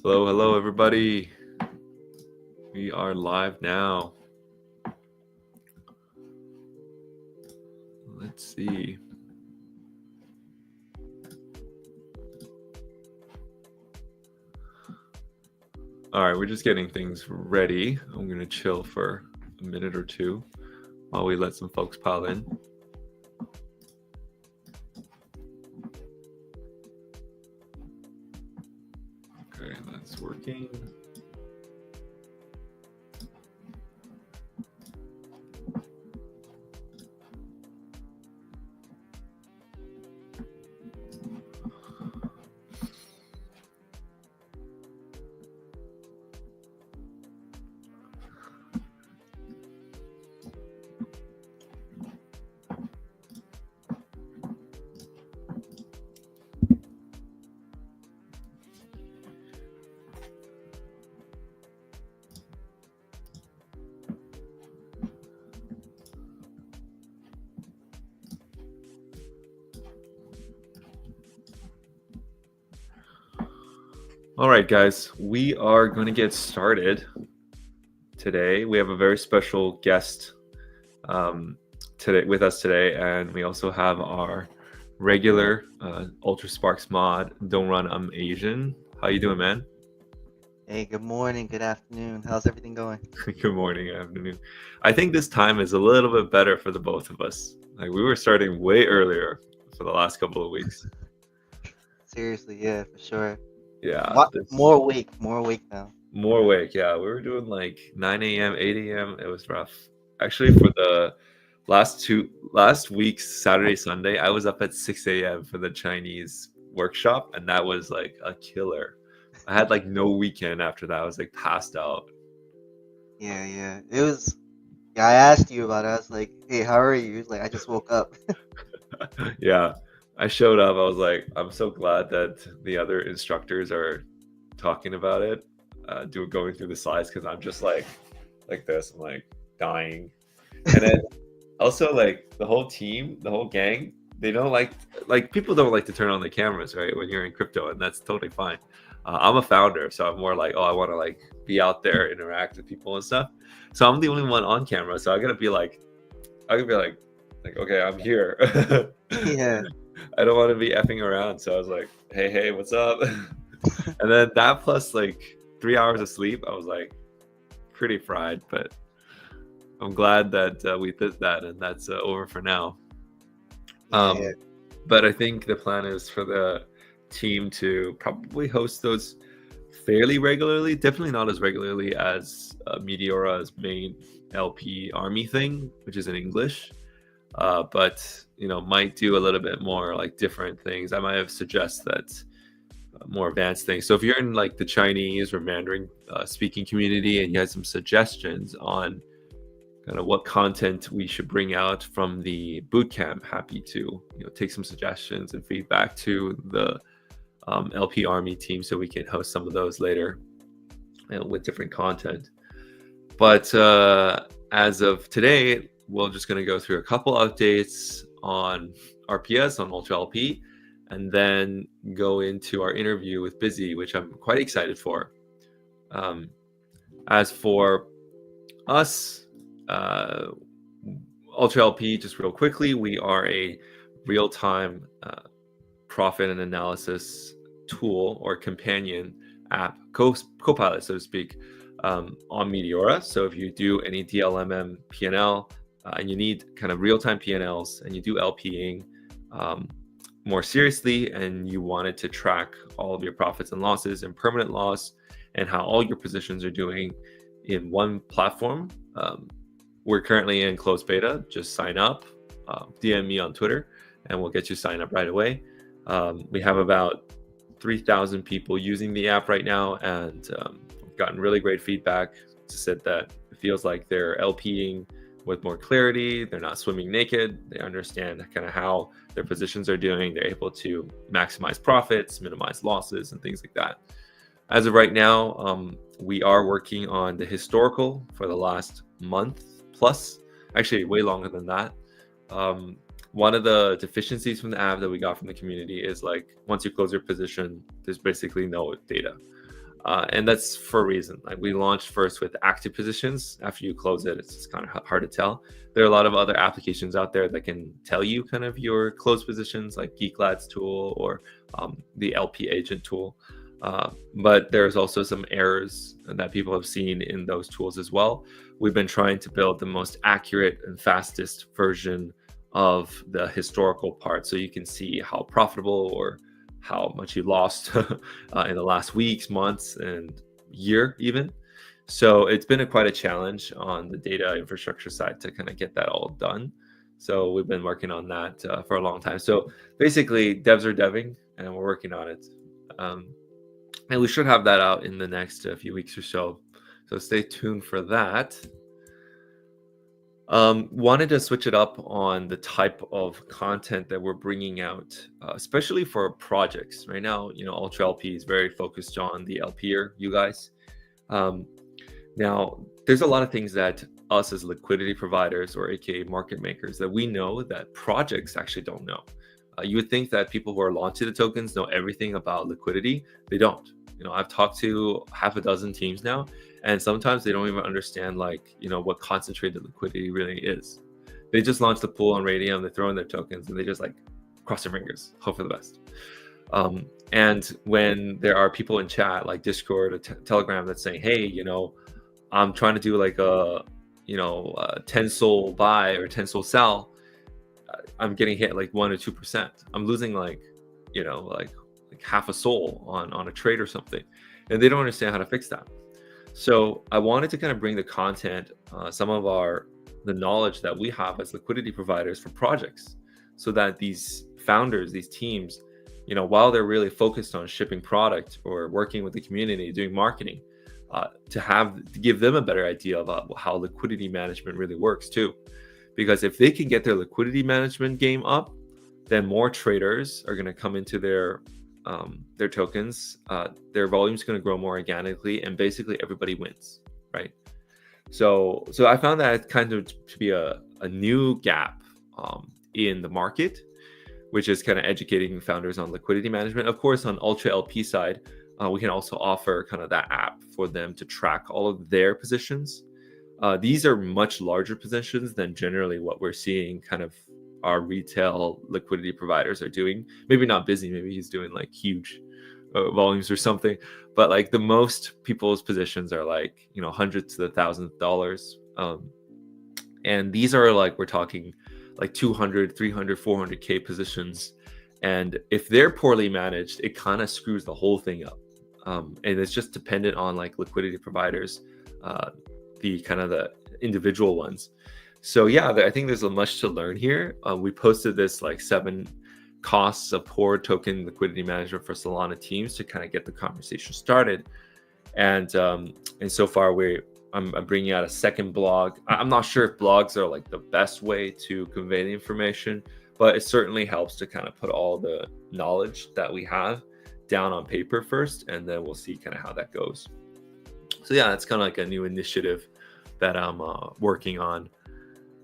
Hello, hello, everybody. We are live now. Let's see. All right, we're just getting things ready. I'm going to chill for a minute or two while we let some folks pile in. Okay, that's working. All right, guys, we are going to get started today. We have a very special guest today with us today, and we also have our regular Ultra Sparks mod, DontRunIamAsian. How you doing, man? Hey, good morning, good afternoon. How's everything going? Good morning, afternoon. I think this time is a little bit better for the both of us. Like, we were starting way earlier for the last couple of weeks. Seriously, yeah, for sure. Yeah. More awake now. More awake, yeah. We were doing like 9 a.m., 8 a.m. It was rough. Actually, for the last week's Saturday, Sunday, I was up at 6 a.m. for the Chinese workshop, and that was like a killer. I had like no weekend after that. I was like passed out. Yeah. It was. Yeah, I asked you about it. I was like, "Hey, how are you?" He's like, "I just woke up." Yeah, I showed up. I was like, I'm so glad that the other instructors are talking about it, going through the slides, because I'm just like this. I'm like dying. And then also, like, the whole team, the whole gang, they don't like people don't like to turn on the cameras, right, when you're in crypto, and that's totally fine. I'm a founder, so I'm more like, oh, I want to like be out there, interact with people and stuff. So I'm the only one on camera, so I gotta be like, okay, I'm here. Yeah. I don't want to be effing around. So I was like, hey, what's up? And then that plus like 3 hours of sleep, I was like pretty fried, but I'm glad that we did that, and that's over for now. Yeah. But I think the plan is for the team to probably host those fairly regularly, definitely not as regularly as Meteora's main LP army thing, which is in English. But might do a little bit more like different things. I might have suggest that more advanced things. So if you're in like the Chinese or Mandarin speaking community and you had some suggestions on kind of what content we should bring out from the bootcamp, happy to take some suggestions and feedback to the LP Army team so we can host some of those later with different content. But as of today, we're just going to go through a couple updates on RPS, on UltraLP, and then go into our interview with Bizzy, which I'm quite excited for. As for us, UltraLP, just real quickly, we are a real-time profit and analysis tool or companion app, co-pilot, so to speak, on Meteora. So if you do any DLMM P&L and you need kind of real-time P&Ls and you do LPing more seriously, and you wanted to track all of your profits and losses and permanent loss and how all your positions are doing in one platform, we're currently in closed beta. Just sign up, DM me on Twitter, and we'll get you signed up right away. We have about 3,000 people using the app right now, and we've gotten really great feedback. It said that it feels like they're LPing with more clarity. They're not swimming naked. They understand kind of how their positions are doing. They're able to maximize profits, minimize losses, and things like that. As of right now, we are working on the historical for the last month plus, actually way longer than that. One of the deficiencies from the app that we got from the community is like, once you close your position, there's basically no data. And that's for a reason. Like, we launched first with active positions. After you close it, it's just kind of hard to tell. There are a lot of other applications out there that can tell you kind of your closed positions, like GeekLad's tool or the LP agent tool. But there's also some errors that people have seen in those tools as well. We've been trying to build the most accurate and fastest version of the historical part, so you can see how profitable or how much you lost in the last weeks, months, and year even. So it's been quite a challenge on the data infrastructure side to kind of get that all done. So we've been working on that for a long time. So basically, devs are deving, and we're working on it. And we should have that out in the next few weeks or so. So stay tuned for that. Wanted to switch it up on the type of content that we're bringing out, especially for projects. Right now, UltraLP is very focused on the LPer, you guys. Now, there's a lot of things that us as liquidity providers, or aka market makers, that we know that projects actually don't know. You would think that people who are launching the tokens know everything about liquidity. They don't. I've talked to half a dozen teams now, and sometimes they don't even understand what concentrated liquidity really is. They just launch the pool on Radium, they throw in their tokens, and they just cross their fingers, hope for the best. And when there are people in chat like Discord or Telegram that's saying, hey, I'm trying to do a 10 soul buy or 10 soul sell, I'm getting hit 1 or 2%. I'm losing half a soul on a trade or something, and they don't understand how to fix that. So I wanted to kind of bring the content, some of the knowledge that we have as liquidity providers for projects, so that these founders, these teams, while they're really focused on shipping product or working with the community, doing marketing, to give them a better idea about how liquidity management really works too. Because if they can get their liquidity management game up, then more traders are going to come into their tokens. Their volume is going to grow more organically, and basically everybody wins, right? So I found that kind of to be a new gap in the market, which is kind of educating founders on liquidity management. Of course, on UltraLP side, we can also offer kind of that app for them to track all of their positions. These are much larger positions than generally what we're seeing kind of our retail liquidity providers are doing. Maybe not Bizzy, maybe he's doing huge volumes or something, but the most people's positions are hundreds to thousands of dollars. And these are we're talking 200, 300, 400K positions. And if they're poorly managed, it kind of screws the whole thing up. And it's just dependent on liquidity providers, the individual ones. So yeah, I think there's much to learn here. We posted this 7 costs of poor token liquidity management for Solana teams to kind of get the conversation started. And so far I'm bringing out a second blog. I'm not sure if blogs are the best way to convey the information, but it certainly helps to kind of put all the knowledge that we have down on paper first, and then we'll see kind of how that goes. So yeah, it's kind of a new initiative that I'm working on.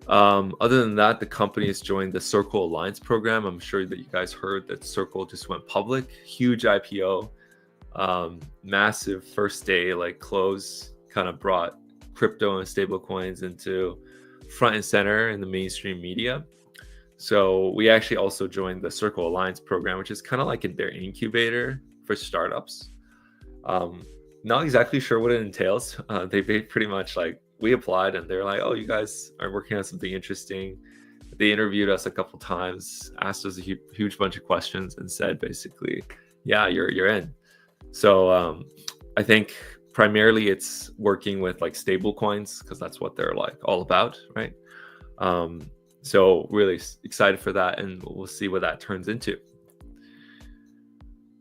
Other than that, the company has joined the Circle Alliance program. I'm sure that you guys heard that Circle just went public. Huge IPO, massive first day close, kind of brought crypto and stable coins into front and center in the mainstream media. So we actually also joined the Circle Alliance program, which is kind of their incubator for startups. Not exactly sure what it entails. They pretty much we applied and they're oh, you guys are working on something interesting. They interviewed us a couple times, asked us a huge bunch of questions, and said basically, yeah, you're in. So I think primarily it's working with stable coins, because that's what they're all about, right? So really excited for that, and we'll see what that turns into.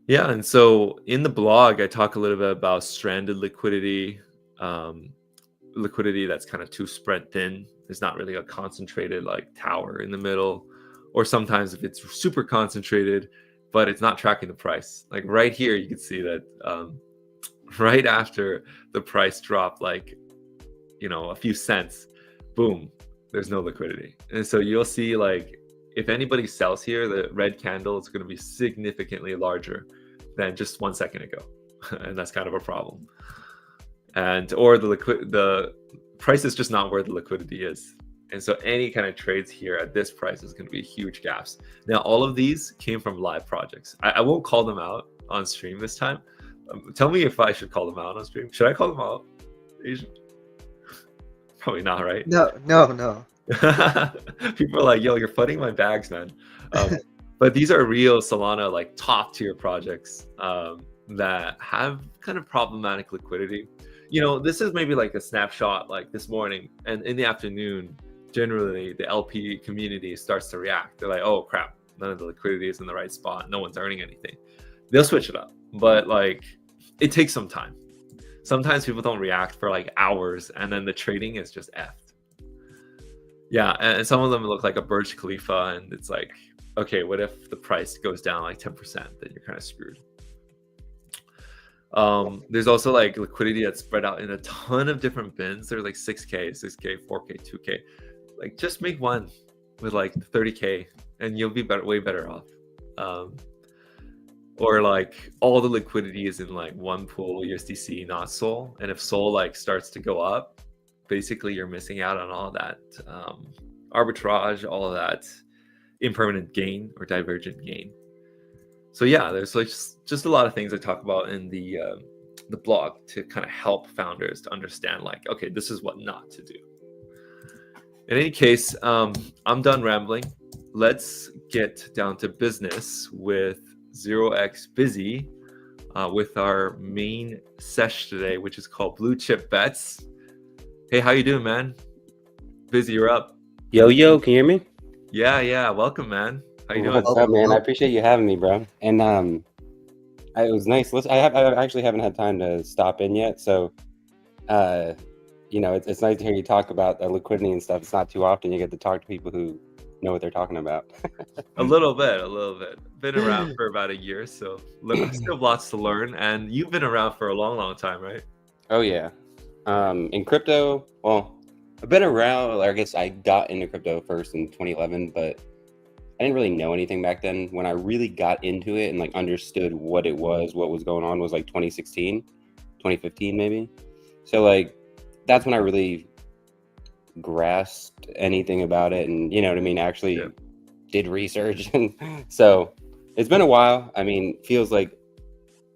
Yeah, and so in the blog, I talk a little bit about stranded liquidity, liquidity that's kind of too spread thin. There's not really a concentrated tower in the middle, or sometimes if it's super concentrated, but it's not tracking the price. Right here, you can see that right after the price dropped a few cents, boom, there's no liquidity. And so you'll see if anybody sells here, the red candle is going to be significantly larger than just 1 second ago. and that's kind of a problem. And or the price is just not where the liquidity is. And so any kind of trades here at this price is going to be huge gaps. Now, all of these came from live projects. I won't call them out on stream this time. Tell me if I should call them out on stream. Should I call them out? Probably not, right? No. People are like, yo, you're flooding my bags, man. But these are real Solana, like top tier projects that have kind of problematic liquidity. This is maybe like a snapshot like this morning, and in the afternoon, generally the LP community starts to react. They're like, oh crap, none of the liquidity is in the right spot. No one's earning anything. They'll switch it up, but like it takes some time. Sometimes people don't react for like hours, and then the trading is just effed. Yeah, and some of them look like a Burj Khalifa, and it's like, okay, what if the price goes down like 10%? Then you're kind of screwed. There's also like liquidity that's spread out in a ton of different bins. There's like 6K, 4K, 2K. Like just make one with like 30K, and you'll be way better off. Or like all the liquidity is in like one pool, USDC, not Sol. And if Sol like starts to go up, basically you're missing out on all that arbitrage, all of that impermanent gain or divergent gain. So yeah, there's like just a lot of things I talk about in the blog to kind of help founders to understand like, okay, this is what not to do. In any case, I'm done rambling. Let's get down to business with 0xBizzy with our main sesh today, which is called Bluechip Bets. Hey, how you doing, man? Bizzy, you're up. Yo, can you hear me? Yeah. Welcome, man. How you doing? What's up, man? I appreciate you having me, bro. And it was nice. I actually haven't had time to stop in yet, so it's nice to hear you talk about liquidity and stuff. It's not too often you get to talk to people who know what they're talking about. A little bit. Been around for about a year, so still lots to learn. And you've been around for a long time, right? Oh yeah. In crypto, well, I've been around. I guess I got into crypto first in 2011, but I didn't really know anything back then. When I really got into it and like understood what it was, what was going on was like 2016, 2015 maybe. So like that's when I really grasped anything about it, and you know what I mean, actually did research. And so it's been a while. I mean, feels like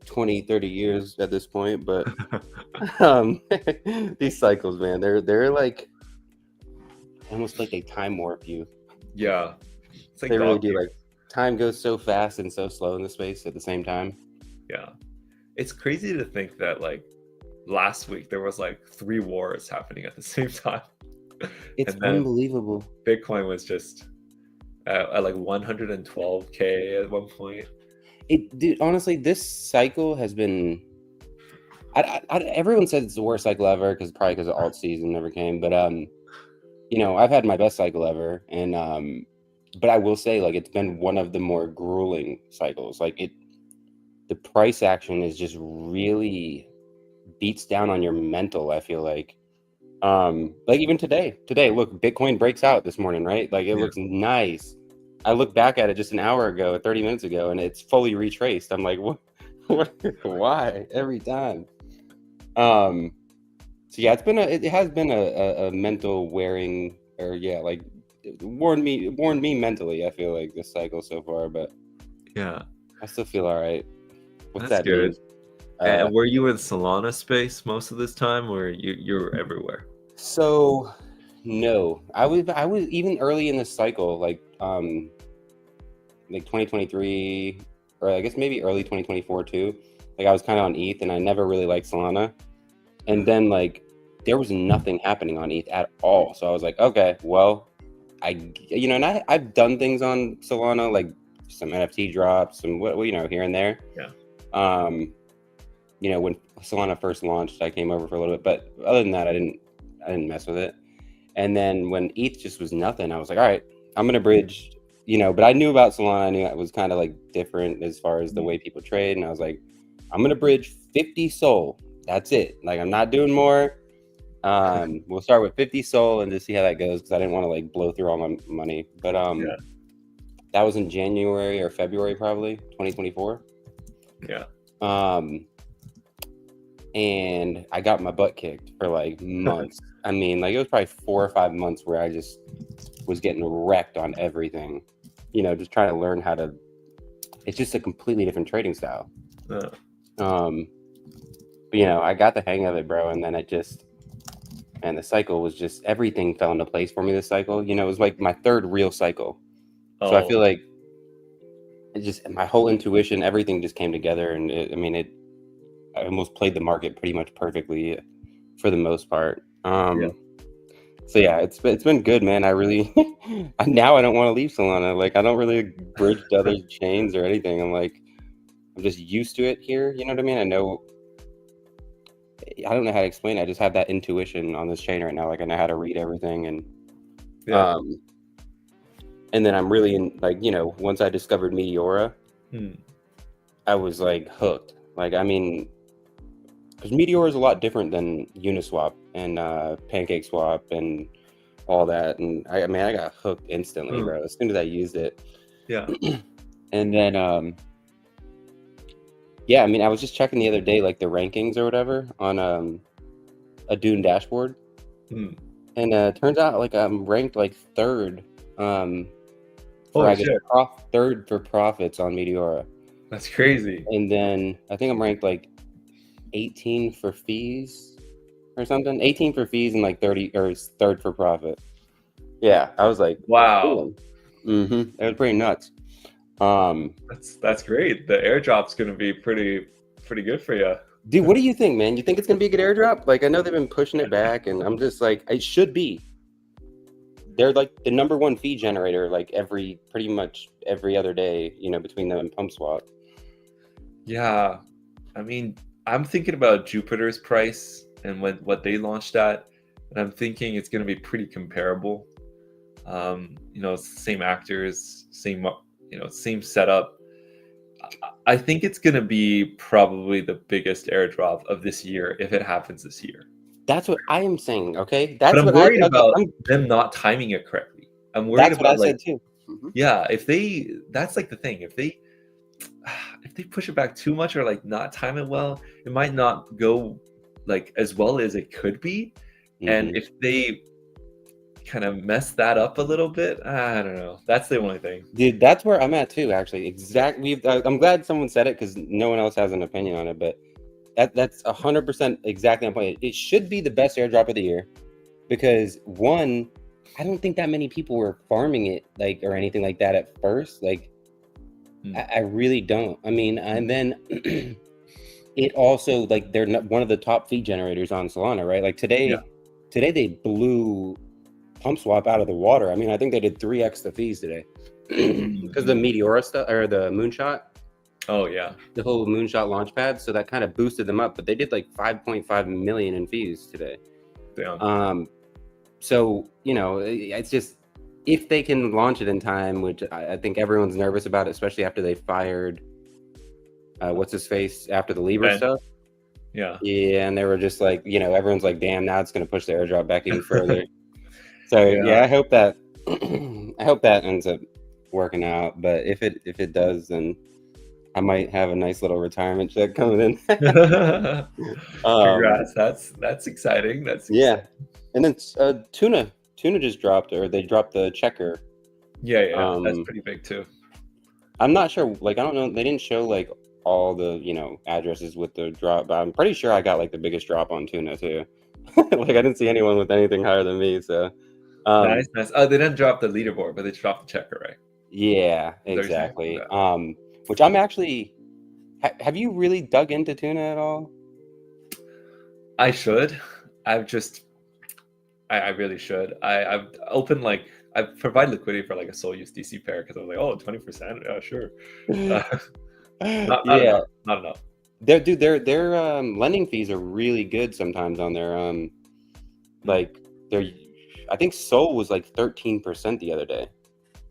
20-30 years at this point, but these cycles, man, they're like almost like they time warp you. Yeah, it's like they really do. Like time goes so fast and so slow in the space at the same time. Yeah, it's crazy to think that like last week there was like 3 wars happening at the same time. It's unbelievable. Bitcoin was just at like 112K at one point. Dude, honestly, this cycle has been. Everyone said it's the worst cycle ever probably because of alt season never came. But I've had my best cycle ever, and but I will say like it's been one of the more grueling cycles. Like the price action is just really beats down on your mental. I feel like even today, look, Bitcoin breaks out this morning, right? Like it looks nice. I looked back at it just an hour ago, 30 minutes ago, and it's fully retraced. I'm like, what? Why every time? So yeah, it has been a mental wearing, or like it warned me mentally. I feel like this cycle so far, but yeah, I still feel all right. What's That's that good. Mean? And were you in Solana space most of this time, or you're everywhere? So no, I was even early in this cycle, like 2023, or I guess maybe early 2024 too. Like I was kind of on ETH, and I never really liked Solana. And then like there was nothing happening on ETH at all. So I was like, okay, well, and I've done things on Solana, like some NFT drops and what here and there. Yeah. When Solana first launched, I came over for a little bit, but other than that, I didn't mess with it. And then when ETH just was nothing, I was like, all right, I'm gonna bridge. But I knew about Solana. I knew it was kind of like different as far as the way people trade, and I was like, I'm gonna bridge 50 Sol. That's it. Like I'm not doing more. We'll start with 50 Sol and just see how that goes, because I didn't want to like blow through all my money. But that was in January or February, probably 2024. Yeah. and I got my butt kicked for like months. I mean, like it was probably 4 or 5 months where I just was getting wrecked on everything. Just trying to learn how to. It's just a completely different trading style. But, I got the hang of it, bro, and then and the cycle was just everything fell into place for me this cycle. It was like my third real cycle. So I feel like it just my whole intuition, everything just came together, and I almost played the market pretty much perfectly for the most part. So yeah, it's been good, man. I really now I don't want to leave Solana. Like I don't really bridge to other chains or anything. I'm just used to it here. You know what I mean? I don't know how to explain it. I just have that intuition on this chain right now. Like I know how to read everything, and and then I'm really in once I discovered Meteora, I was like hooked. Like I mean, because Meteora is a lot different than Uniswap and PancakeSwap and all that, and I got hooked instantly, bro. As soon as I used it, and then I was just checking the other day, like the rankings or whatever on a Dune dashboard, and turns out like I'm ranked like third, third for profits on Meteora. That's crazy. And then I think I'm ranked like 18 for fees or something. 18 for fees and like 30 or third for profit. Yeah, I was like, wow. It was pretty nuts. That's great. The airdrop's gonna be pretty good for you, dude. What do you think, man? You think it's gonna be a good airdrop? Like I know they've been pushing it back, and I'm just like, it should be. They're like the number one fee generator, like pretty much every other day, between them and PumpSwap. Yeah, I mean, I'm thinking about Jupiter's price and what they launched at, and I'm thinking it's going to be pretty comparable. Same actors, same setup. I think it's going to be probably the biggest airdrop of this year if it happens this year. That's what I am saying. Okay, but I'm worried about them not timing it correctly. I'm worried about said too. Yeah, that's like the thing. If they push it back too much or like not time it well, it might not go like as well as it could be. And if they kind of mess that up a little bit, I don't know. That's the only thing. Dude, that's where I'm at too, actually. Exactly. I'm glad someone said it because no one else has an opinion on it, but that's 100% exactly on point. It should be the best airdrop of the year because one, I don't think that many people were farming it like or anything like that at first. Like I really don't. I mean, and then it also like they're not one of the top fee generators on Solana, right? Like today they blew PumpSwap out of the water. I mean, I think they did 3x the fees today because the Meteora stuff or the Moonshot. Oh yeah, the whole Moonshot launchpad. So that kind of boosted them up, but they did like 5.5 million in fees today. Damn. So it's just if they can launch it in time, which I think everyone's nervous about, especially after they fired what's his face after the Libra stuff. Yeah, and they were just like, everyone's like, damn, now it's going to push the airdrop back even further. So I hope that ends up working out. But if it does, then I might have a nice little retirement check coming in. Congrats! That's exciting. And then Tuna just dropped, or they dropped the checker. Yeah, that's pretty big too. I'm not sure. Like, I don't know. They didn't show like all the addresses with the drop, but I'm pretty sure I got like the biggest drop on Tuna too. Like, I didn't see anyone with anything higher than me. So nice. Oh, they didn't drop the leaderboard, but they dropped the checker, right? Yeah, exactly. Which I'm actually. Have you really dug into Tuna at all? I should. I really should. I've opened I've provided liquidity for like a Sol USDC pair because I was like, 20%, yeah, sure. Not enough. Their lending fees are really good sometimes on their I think Sol was like 13% the other day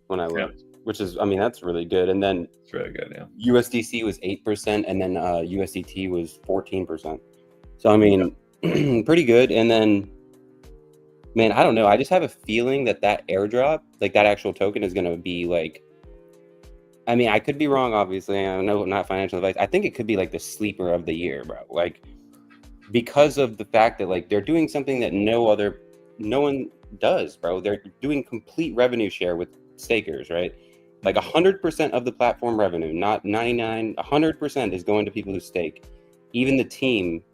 when I looked, which is that's really good. And then it's really good, yeah. USDC was 8%, and then USDT was 14%. So pretty good. And then, man, I don't know. I just have a feeling that airdrop, like that actual token, is gonna be like. I could be wrong, obviously. I know, not financial advice. I think it could be like the sleeper of the year, bro. Like, because of the fact that like they're doing something that no one does, bro. They're doing complete revenue share with stakers, right? Like 100% of the platform revenue, not 99, 100% is going to people who stake. Even the team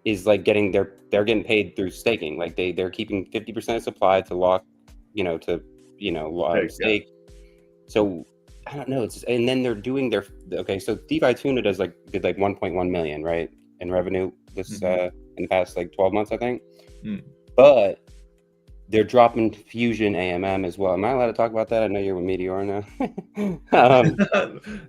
is like they're getting paid through staking. Like they're keeping 50% of supply to lock, stake. So I don't know. It's just, and then they're doing so DeFi Tuna did like 1.1 million, right, in revenue this in the past like 12 months, I think. But they're dropping Fusion AMM as well. Am I allowed to talk about that? I know you're with Meteor now.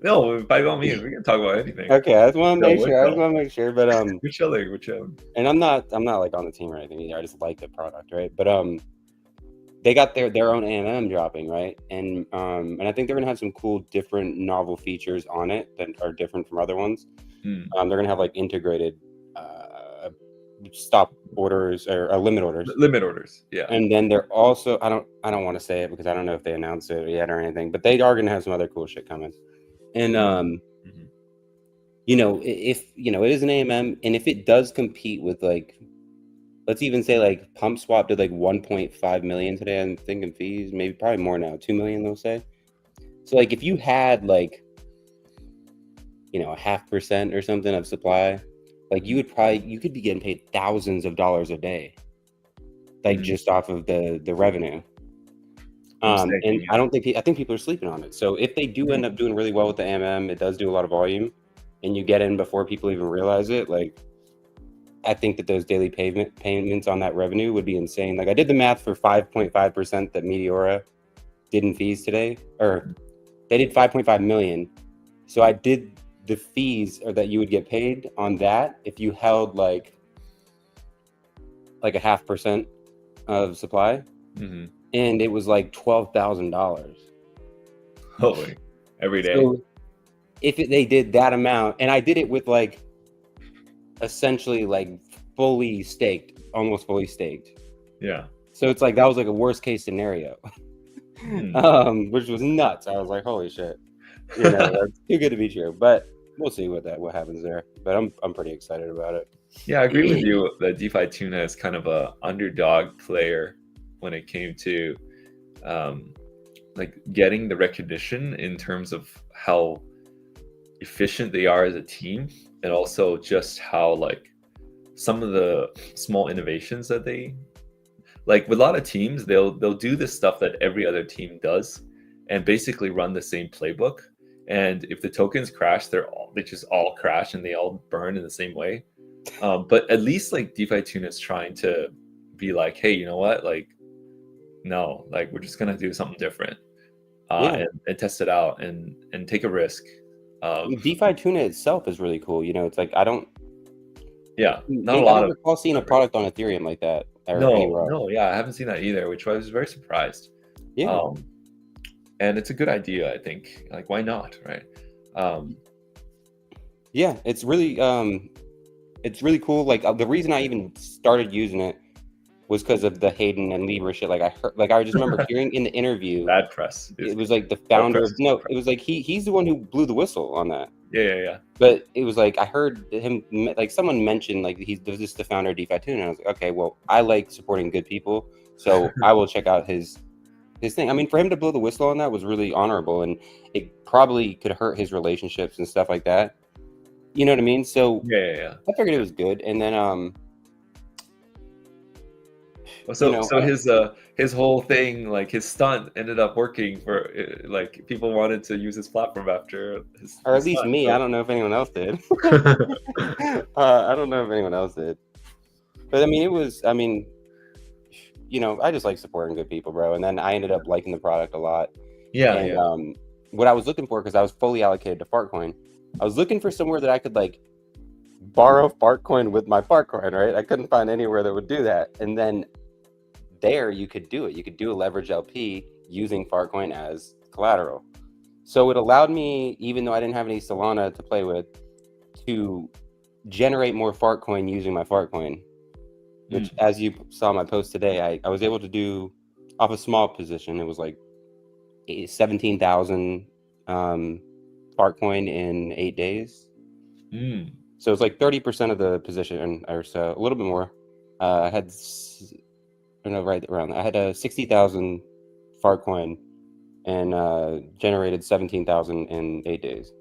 No, by all means, we can talk about anything. Okay, I just want to make sure. But we're chilling. And I'm not like on the team or anything either. I just like the product, right? But they got their own AMM dropping, right? And I think they're gonna have some cool, different, novel features on it that are different from other ones. They're gonna have like integrated stop orders or limit orders. Yeah. And then they're also I don't want to say it because I don't know if they announced it yet or anything, but they are gonna have some other cool shit coming. And if it is an AMM, and if it does compete with like, let's even say like PumpSwap did like 1.5 million today, I'm thinking fees, maybe probably more now, 2 million they'll say. So like if you had like 0.5% or something of supply, like you could be getting paid thousands of dollars a day, like just off of the revenue. And I think people are sleeping on it. So if they do end up doing really well with the AMM, it does do a lot of volume, and you get in before people even realize it. Like I think that those daily payments on that revenue would be insane. Like I did the math for 5.5% that Meteora did in fees today, or they did 5.5 million. So I did the fees or that you would get paid on that if you held like 0.5% of supply, and it was like $12,000. Holy, every day. So if they did that amount, and I did it with like essentially like almost fully staked. Yeah. So it's like that was like a worst case scenario, which was nuts. I was like, holy shit, that's too good to be true. But we'll see what happens there. But I'm pretty excited about it. Yeah, I agree with you that DeFi Tuna is kind of a underdog player when it came to like getting the recognition in terms of how efficient they are as a team, and also just how like some of the small innovations that they like with a lot of teams, they'll do this stuff that every other team does and basically run the same playbook. And if the tokens crash, they just all crash and they all burn in the same way. But at least like DeFi Tuna is trying to be like, hey, you know what? Like, no, like we're just gonna do something different, and test it out and take a risk. DeFi Tuna itself is really cool. It's like I don't recall seeing a product on Ethereum like that. No, I haven't seen that either, which I was very surprised. Yeah. And it's a good idea, I think. Like, why not, right? Yeah, it's really cool. Like the reason I even started using it was because of the Hayden and Libra shit. Like I just remember hearing in the interview. Bad press. It was like the founder. It was like he's the one who blew the whistle on that. Yeah. But it was like I heard him, like someone mentioned, like he's just the founder of DeFi Tuna, and I was like, okay, well, I like supporting good people, so I will check out his thing. I mean, for him to blow the whistle on that was really honorable, and it probably could hurt his relationships and stuff like that. You know what I mean? So yeah. I figured it was good, and then his whole thing, like his stunt, ended up working for like people wanted to use his platform after his, or at least stunt, me. so. I don't know if anyone else did. I don't know if anyone else did, but I mean, I just like supporting good people, bro. And then I ended up liking the product a lot. Yeah. What I was looking for, because I was fully allocated to FARTCOIN, I was looking for somewhere that I could like borrow FARTCOIN with my FARTCOIN, right? I couldn't find anywhere that would do that. And then there you could do it. You could do a leverage LP using FARTCOIN as collateral. So it allowed me, even though I didn't have any Solana to play with, to generate more FARTCOIN using my FARTCOIN, which, as you saw my post today, I was able to do off a small position. It was like 17,000 FARTCOIN in 8 days. So it's like 30% of the position or so, a little bit more. I had, right around. I had a 60,000 FARTCOIN and generated 17,000 in 8 days.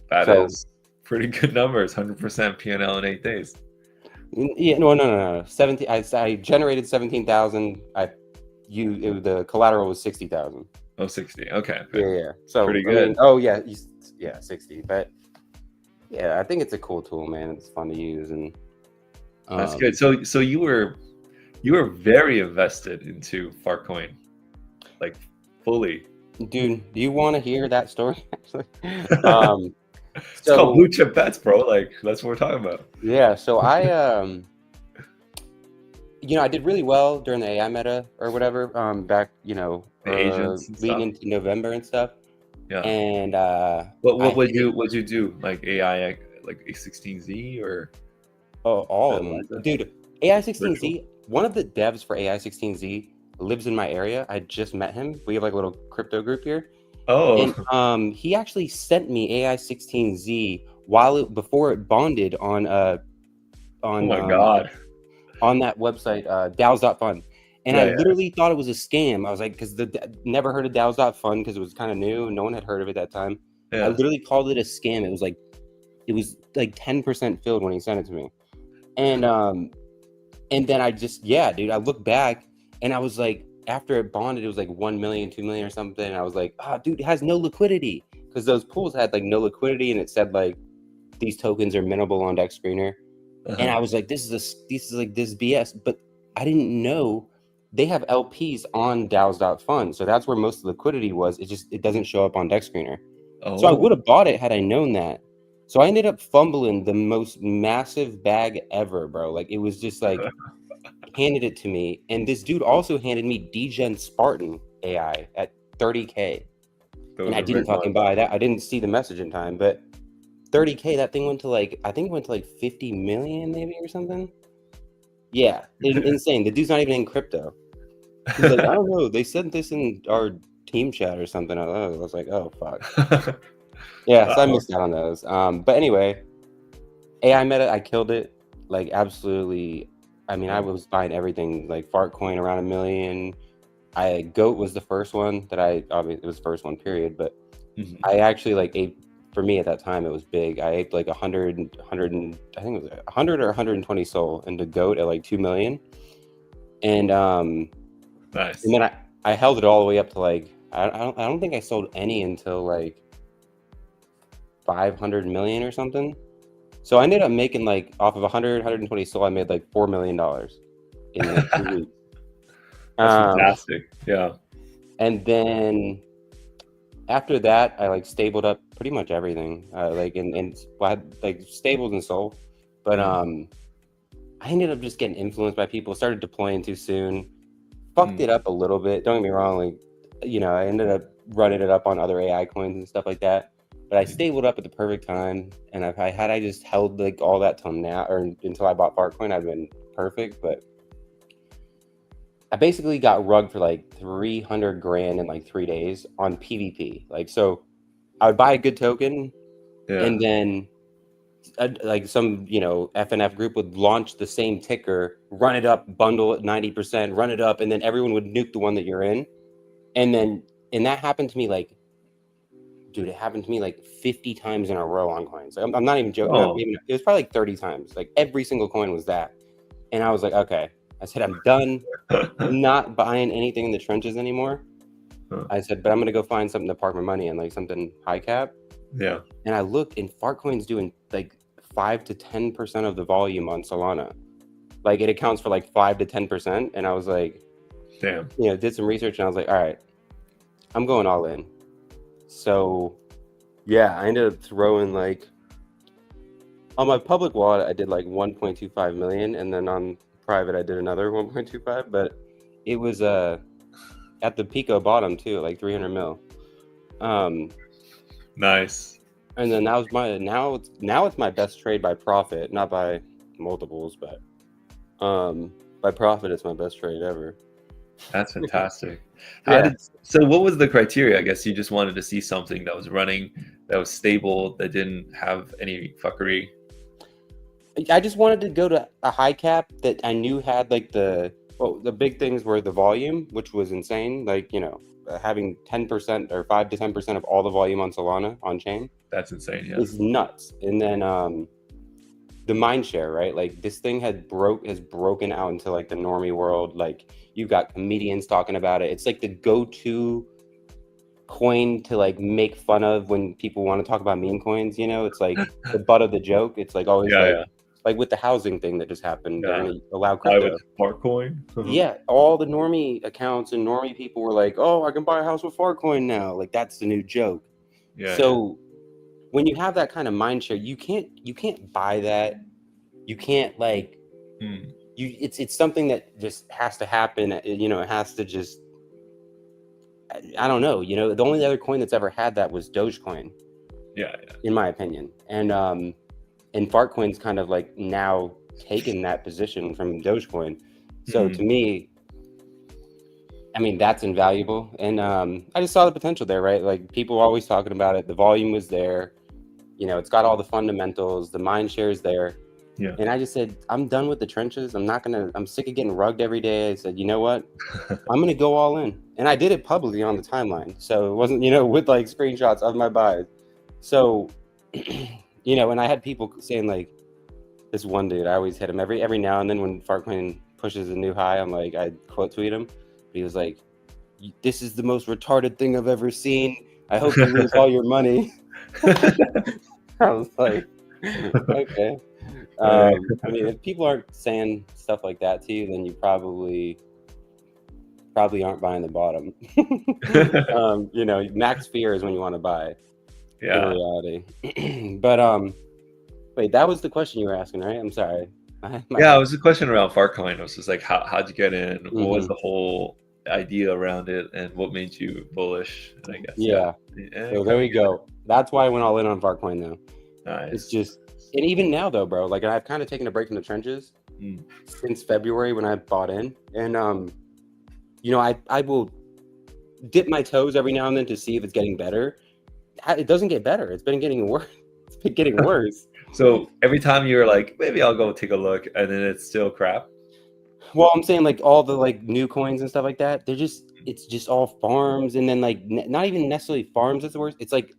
That So- is pretty good numbers. 100% P&L in 8 days. Yeah, no. 17. I generated 17,000. The collateral was 60,000. Oh, 60. Okay. Yeah. So Pretty I mean, good. yeah, 60. But yeah, I think it's a cool tool, man. It's fun to use, and That's good. So you were very invested into FARTCOIN, like fully. Dude, do you want to hear that story? Actually, It's called Bluechip bets, bro. Like that's what we're talking about. Yeah. So I I did really well during the AI meta or whatever. Back, The agents and leading stuff. into November and stuff. Yeah. And what would you do? Like AI, like A16Z or? all of them, dude. AI16Z. Virtual. One of the devs for AI16Z lives in my area. I just met him. We have like a little crypto group here. Oh. And he actually sent me AI16Z before it bonded on Oh my god. on that website, DAOs.fun. And I literally thought it was a scam. I was like, because never heard of DAOs.fun because it was kind of new. No one had heard of it at that time. Yeah. I literally called it a scam. It was like 10% filled when he sent it to me. And then I just, dude, I looked back and I was like, after it bonded, it was like 1 million, 2 million or something. And I was like, dude, it has no liquidity, because those pools had like no liquidity, and it said like these tokens are mintable on Dex Screener. And I was like, this is BS. But I didn't know they have LPs on DAOs.fun. So that's where most of the liquidity was. It doesn't show up on Dex Screener. Oh. So I would have bought it had I known that. So I ended up fumbling the most massive bag ever, bro. Like, it was just like handed it to me. And this dude also handed me Degen Spartan AI at 30K. And I didn't fucking buy that. I didn't see the message in time, but 30K, that thing went to like, I think it went to like 50 million maybe or something. Yeah, insane. The dude's not even in crypto. He's like, I don't know. They sent this in our team chat or something. I was like, oh, fuck. Yeah, so I missed out on those. But anyway, AI meta, I killed it. Like, absolutely. I mean, I was buying everything, like FARTCOIN around 1 million. GOAT was the first one that it was the first one, period. But I actually like ate, for me at that time, it was big. I ate like 100, I think it was 100 or 120 SOL into GOAT at like 2 million. And nice. And then I held it all the way up to like, I don't think I sold any until like 500 million or something. So I ended up making like off of 120 SOL, I made like $4 million in like 2 weeks. That's fantastic. Yeah. And then after that, I like stabled up pretty much everything. Like I had like stables and SOL, but I ended up just getting influenced by people. Started deploying too soon. Fucked it up a little bit. Don't get me wrong. Like, I ended up running it up on other AI coins and stuff like that. But I stabled up at the perfect time, and I just held like all that till now, or until I bought FARTCOIN, I've been perfect. But I basically got rugged for like 300 grand in like 3 days on PvP. Like, so I would buy a good token, and then like some FNF group would launch the same ticker, run it up, bundle it 90%, run it up, and then everyone would nuke the one that you're in, and that happened to me like. Dude, it happened to me like 50 times in a row on coins. Like, I'm not even joking. Oh. It was probably like 30 times. Like, every single coin was that. And I was like, okay. I said, I'm done. I'm not buying anything in the trenches anymore. I said, but I'm going to go find something to park my money in, like something high cap. Yeah. And I looked, and FARTCOIN's doing like 5 to 10% of the volume on Solana. Like, it accounts for like 5 to 10%. And I was like, damn. Did some research, and I was like, all right, I'm going all in. So, yeah, I ended up throwing like, on my public wallet, I did like 1.25 million, and then on private, I did another 1.25. But it was at the Pico bottom too, like 300 mil. Nice. And then that was now it's my best trade by profit, not by multiples, but by profit, it's my best trade ever. That's fantastic. So what was the criteria? I guess you just wanted to see something that was running that was stable, that didn't have any fuckery? I just wanted to go to a high cap that I knew had like the big things were the volume, which was insane. Like, having 10% or 5 to 10% of all the volume on Solana on chain That's insane. Yeah. is nuts. And then the mind share, right? Like this thing has broken out into like the normie world. Like you've got comedians talking about it. It's like the go-to coin to like make fun of when people want to talk about meme coins. It's like the butt of the joke. It's like always like with the housing thing that just happened. They're going to allow crypto. With FARTCOin. Yeah, all the normie accounts and normie people were like, "Oh, I can buy a house with FARTCOIN now." Like that's the new joke. Yeah. So when you have that kind of mind share, you can't buy that. You can't like it's something that just has to happen. It has to just. I don't know. The only other coin that's ever had that was Dogecoin. Yeah. In my opinion, and FARTCOIN's kind of like now taken that position from Dogecoin. So to me, I mean, that's invaluable. And I just saw the potential there, right? Like people were always talking about it. The volume was there. It's got all the fundamentals. The mind share is there. Yeah. And I just said, I'm done with the trenches. I'm sick of getting rugged every day. I said, you know what? I'm going to go all in. And I did it publicly on the timeline. So it wasn't, with like screenshots of my buys. So, and I had people saying like, this one dude, I always hit him every now and then when FARTCOIN pushes a new high, I'm like, I quote tweet him. But he was like, this is the most retarded thing I've ever seen. I hope you lose all your money. I was like, okay. I mean, if people aren't saying stuff like that to you, then you probably aren't buying the bottom. Max fear is when you want to buy. Yeah. In reality. But wait, that was the question you were asking, right? I'm sorry. Yeah, it was a question around FARTCOIN. It was just like, how'd you get in? What was the whole idea around it, and what made you bullish? I guess. Yeah. So there we go. That's why I went all in on FARTCOIN though. Nice. It's just, and even now though, bro, like I've kind of taken a break from the trenches since February when I bought in, and I will dip my toes every now and then to see if it's getting better. It doesn't get better. It's been getting worse. It's been getting worse. So every time you're like, maybe I'll go take a look, and then it's still crap. Well, I'm saying like all the like new coins and stuff like that, it's just all farms, and then like not even necessarily farms is the worst. It's like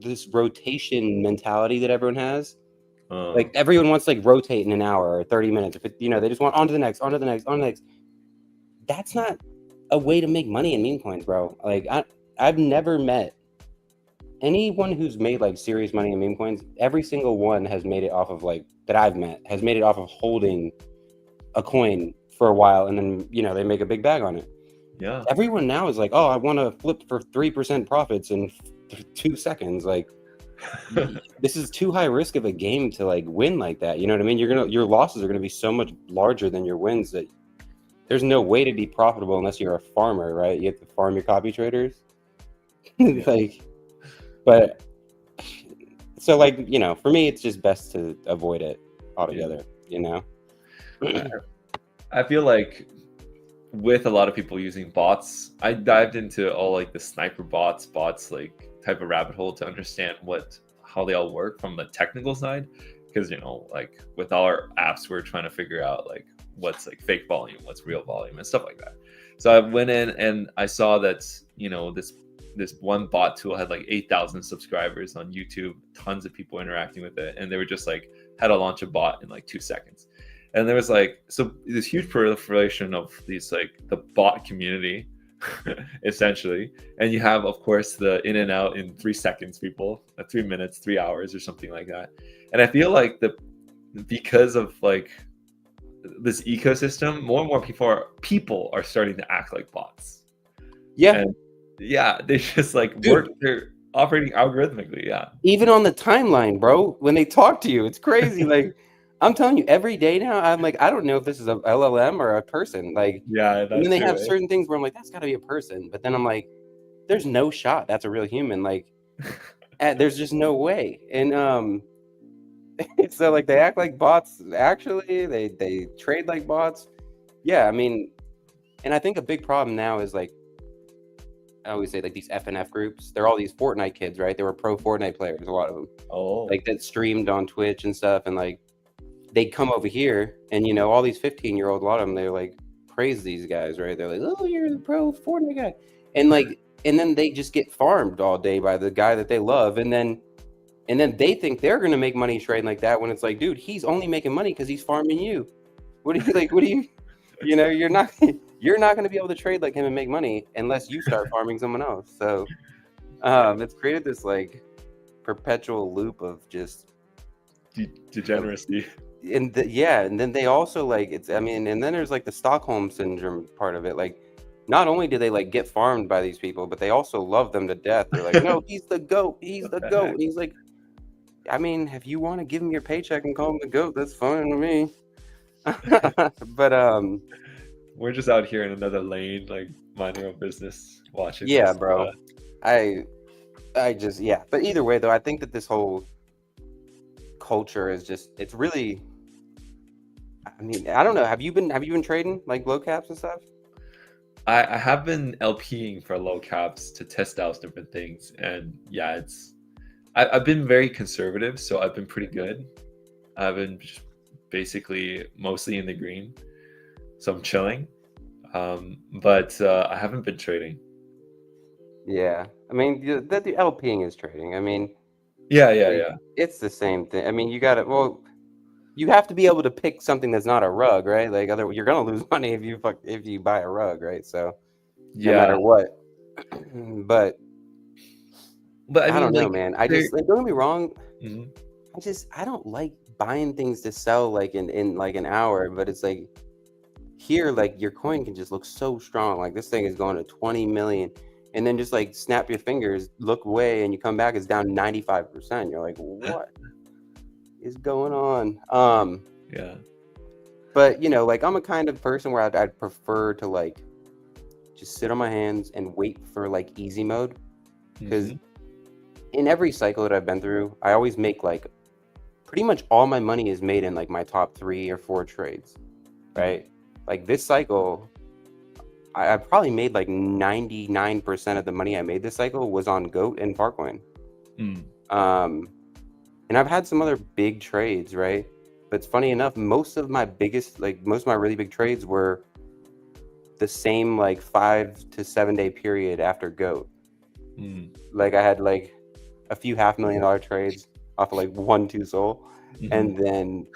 this rotation mentality that everyone has. Like everyone wants to like rotate in an hour or 30 minutes. If they just want on to the next, on to the next, on to the next. That's not a way to make money in meme coins, bro. Like I've never met anyone who's made like serious money in meme coins. Every single one has made it off of like that I've met has made it off of holding a coin for a while, and then they make a big bag on it. Yeah. Everyone now is like, oh, I want to flip for 3% profits in 2 seconds. Like, this is too high risk of a game to like win like that. You know what I mean? Your losses are gonna be so much larger than your wins that there's no way to be profitable unless you're a farmer, right? You have to farm your copy traders. But so like, for me, it's just best to avoid it altogether, I feel like with a lot of people using bots, I dived into all like the sniper bots like type of rabbit hole to understand how they all work from the technical side. Because, like with our apps, we're trying to figure out like what's like fake volume, what's real volume and stuff like that. So I went in and I saw that, this one bot tool had like 8,000 subscribers on YouTube, tons of people interacting with it. And they were just like, how to launch a bot in like 2 seconds. And there was like, so this huge proliferation of these, like the bot community, essentially. And you have, of course, the in and out in 3 seconds people, 3 minutes, 3 hours or something like that. And I feel like because of like this ecosystem, more and more people are starting to act like bots. Yeah. And yeah, they just like work, they're operating algorithmically. Yeah. Even on the timeline, bro, when they talk to you, it's crazy. Like, I'm telling you, every day now, I'm like, I don't know if this is a LLM or a person. Like, yeah, and then they have certain things where I'm like, that's got to be a person. But then I'm like, there's no shot that's a real human. Like, there's just no way. And so like they act like bots. Actually, they trade like bots. Yeah, I mean, and I think a big problem now is like I always say like these FNF groups. They're all these Fortnite kids, right? They were pro Fortnite players, a lot of them, Oh, like that streamed on Twitch and stuff, and like they'd come over here, and you know, all these 15-year-old, a lot of them, they're like praise these guys, right? They're like, oh, you're the pro Fortnite guy, and like, and then they just get farmed all day by the guy that they love, and then they think they're gonna make money trading like that when it's like, dude, he's only making money because he's farming you. What do you like? What do you, you know, you're not going to be able to trade like him and make money unless you start farming someone else. So it's created this like perpetual loop of just degeneracy. And then they also like it's, I mean, and then there's like the Stockholm syndrome part of it. Like, not only do they like get farmed by these people, but they also love them to death. They're like, no, he's the GOAT. He's the GOAT. And he's like, I mean, if you want to give him your paycheck and call him the GOAT, that's fine with me. But we're just out here in another lane, like minding our own business, watching. Yeah, this, bro. I just, yeah. But either way, though, I think that this whole culture is just, it's really, I mean, I don't know. Have you been trading like low caps and stuff? I have been LPing for low caps to test out different things, and yeah, I've been very conservative, so I've been pretty good. I've been just basically mostly in the green, so I'm chilling, but I haven't been trading. Yeah, I mean, the LPing is trading. I mean, yeah, it's the same thing. I mean, you have to be able to pick something that's not a rug, right? Like, otherwise you're gonna lose money if you buy a rug, right? So no matter what. but I mean, I don't know, like, man. I just, like, don't get me wrong. Mhm. I don't like buying things to sell like in like an hour, but it's like here, like your coin can just look so strong. Like this thing is going to 20 million, and then just like snap your fingers, look away, and you come back, it's down 95%. You're like, what is going on? Yeah. But you know, like I'm a kind of person where I'd prefer to like just sit on my hands and wait for like easy mode, because in every cycle that I've been through, I always make like pretty much all my money is made in like my top 3 or 4 trades, right? Like this cycle, I probably made like 99% of the money I made this cycle was on GOAT and FARTCOIN. And I've had some other big trades, right? But it's funny enough, most of my really big trades were the same like 5 to 7 day period after GOAT. Like I had like a few $500,000 trades off of like 1-2 SOL, and then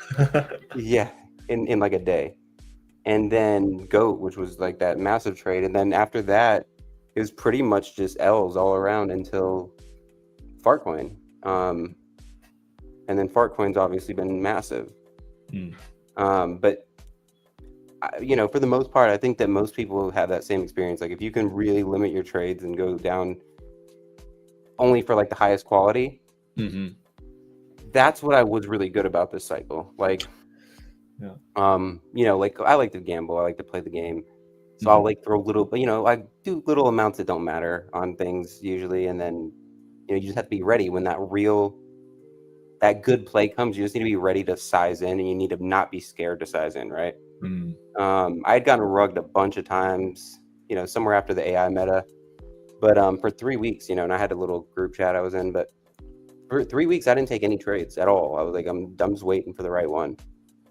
yeah, in like a day, and then GOAT, which was like that massive trade, and then after that it was pretty much just L's all around until FARTCOIN, and then FARTCOIN's obviously been massive. But you know, for the most part, I think that most people have that same experience. Like if you can really limit your trades and go down only for like the highest quality, that's what I was really good about this cycle. Like, you know, like I like to gamble, I like to play the game, so I'll like throw little, you know, I do little amounts that don't matter on things usually, and then you know, you just have to be ready when that good play comes. You just need to be ready to size in, and you need to not be scared to size in, right? I had gotten rugged a bunch of times, you know, somewhere after the AI meta, but for 3 weeks, you know, and I had a little group chat I was in, but for 3 weeks I didn't take any trades at all. I was like, I'm just waiting for the right one.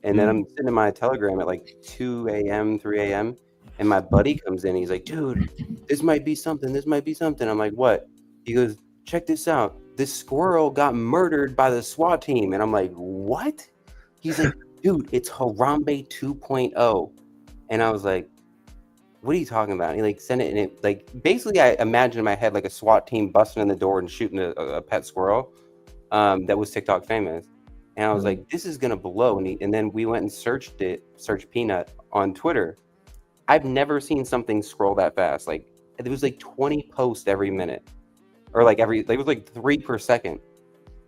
And then I'm sitting in my Telegram at like 2 a.m., 3 a.m., and my buddy comes in. He's like, dude, this might be something. This might be something. I'm like, what? He goes, check this out. This squirrel got murdered by the SWAT team. And I'm like, what? He's like, dude, it's Harambe 2.0. And I was like, what are you talking about? And he like sent it, and it like basically I imagined in my head like a SWAT team busting in the door and shooting a pet squirrel that was TikTok famous. And I was like, this is gonna blow. And then we went and searched Peanut on Twitter. I've never seen something scroll that fast. Like it was like 20 posts every minute, or like it was like 3 per second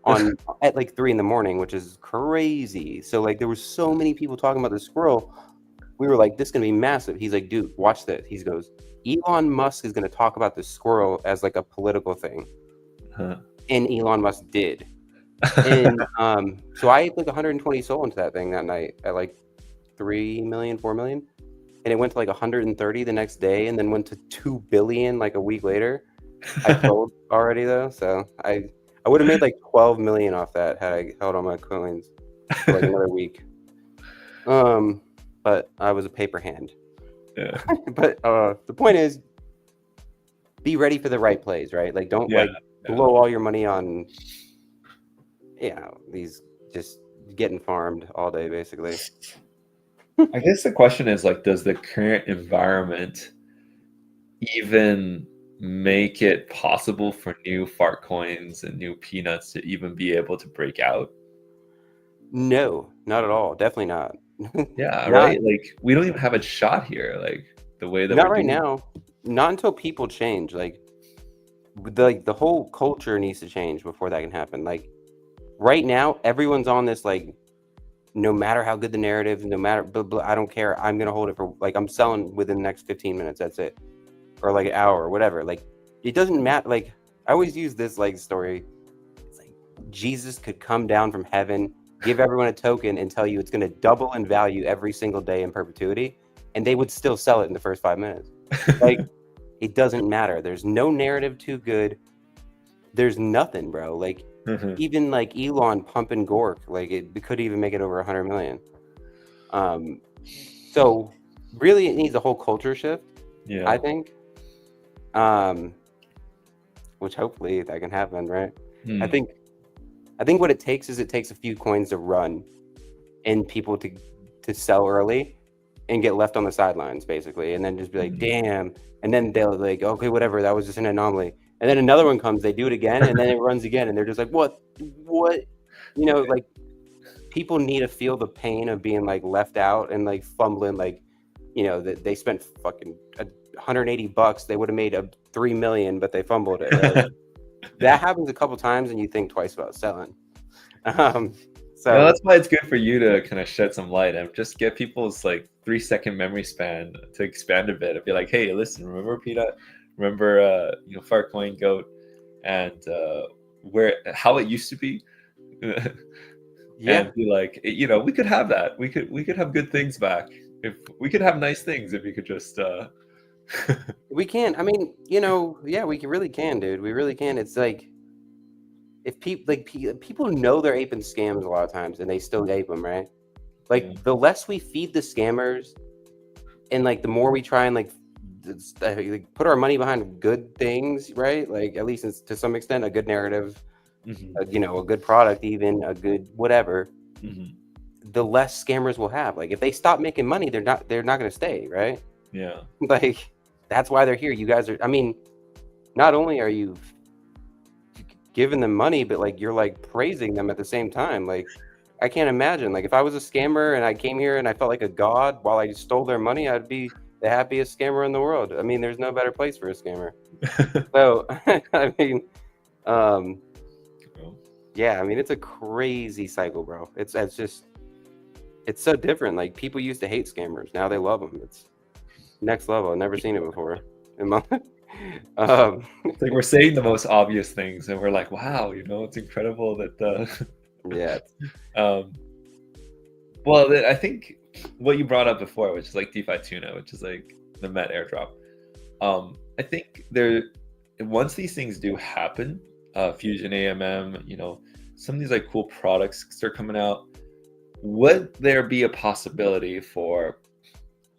on at like 3 a.m, which is crazy. So like there was so many people talking about the squirrel. We were like, this is gonna be massive. He's like, dude, watch this. He goes, Elon Musk is gonna talk about the squirrel as like a political thing. And Elon Musk did. And so I ate like 120 SOL into that thing that night at like 3 million, 4 million. and it went to like 130 the next day, and then went to 2 billion like a week later. I sold already though, so I would have made like 12 million off that had I held on my coins for like another week. But I was a paper hand. Yeah. But the point is, be ready for the right plays, right? Like, don't blow all your money on, these just getting farmed all day, basically. I guess the question is like, does the current environment even make it possible for new fart coins and new peanuts to even be able to break out? No, not at all. Definitely not. Yeah, right. Like, we don't even have a shot here. Like, the way that not we're right doing. now. Not until people change. Like, the whole culture needs to change before that can happen. Like, right now, everyone's on this like, no matter how good the narrative, no matter, blah, I don't care. I'm gonna hold it for like, I'm selling within the next 15 minutes. That's it, or like an hour, or whatever. Like, it doesn't matter. Like, I always use this like story. It's like Jesus could come down from heaven, give everyone a token, and tell you it's gonna double in value every single day in perpetuity, and they would still sell it in the first 5 minutes. Like, it doesn't matter. There's no narrative too good. There's nothing, bro. Like, even like Elon pumping Gork, like it could even make it over 100 million. So really, it needs a whole culture shift. Yeah. I think. Which hopefully that can happen, right? I think what it takes is a few coins to run, and people to sell early, and get left on the sidelines, basically, and then just be like, damn, and then they'll like, okay, whatever, that was just an anomaly. And then another one comes, they do it again, and then it runs again, and they're just like, what? Like, people need to feel the pain of being like left out and like fumbling, like, that they spent fucking $180. They would have made 3 million, but they fumbled it. Right? That happens a couple times, and you think twice about selling. So that's why it's good for you to kind of shed some light and just get people's like 3-second memory span to expand a bit and be like, hey, listen, remember Peanut? Remember FARTCOIN, GOAT, and how it used to be? And be like, we could have that. We could have good things back. If we could have nice things, if you could just we can. I mean, we really can, dude. We really can. It's like, if people know they're aping scams a lot of times, and they still ape them, right? Like, the less we feed the scammers, and like the more we try and like put our money behind good things, right? Like, at least to some extent, a good narrative, a good product, even a good whatever. The less scammers will have. Like, if they stop making money, they're not going to stay, right? Yeah. Like, that's why they're here. You guys are. I mean, not only are you giving them money, but like, you're like praising them at the same time. Like, I can't imagine, like, if I was a scammer and I came here and I felt like a god while I stole their money, I'd be the happiest scammer in the world. I mean, there's no better place for a scammer. So I mean, yeah, I mean, it's a crazy cycle, bro. It's so different. Like, people used to hate scammers, now they love them. It's next level. I've never seen it before in my it's like we're saying the most obvious things, and we're like, wow, it's incredible that yeah. Well, I think what you brought up before, which is like DeFi Tuna, which is like the Met airdrop. I think once these things do happen, Fusion AMM, some of these like cool products start coming out, would there be a possibility for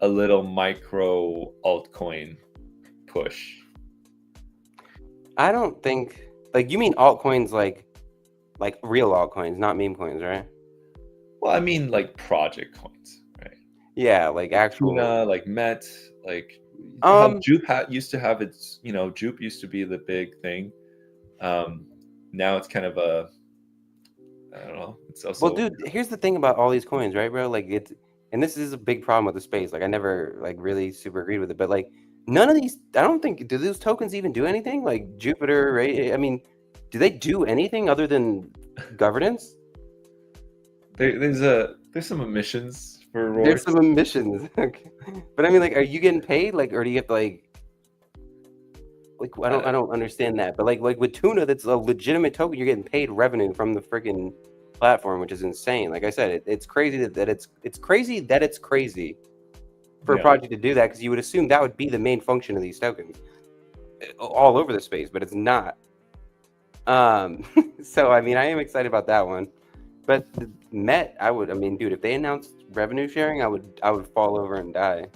a little micro altcoin push? I don't think, like, you mean altcoins like real altcoins, not meme coins, right? Well, I mean like project coins, right? Yeah, like actual Tuna, like Met, like how Jupe used to have its, Jupe used to be the big thing. Now it's kind of I don't know. It's also, well, dude, here's the thing about all these coins, right, bro? Like, and this is a big problem with the space. Like, I never like really super agreed with it, but like, none of these, I don't think, do those tokens even do anything? Like Jupiter, right? I mean, do they do anything other than governance? There's some emissions for rewards. There's some emissions. But I mean, like, are you getting paid? Like, or do you have to like I don't understand that. But like with Tuna, that's a legitimate token. You're getting paid revenue from the freaking platform, which is insane. Like I said, it's crazy that it's crazy that it's crazy for a Yeah. project to do that, because you would assume that would be the main function of these tokens all over the space, but it's not. So I mean, I am excited about that one. But the Met, I mean, dude, if they announced revenue sharing, I would fall over and die.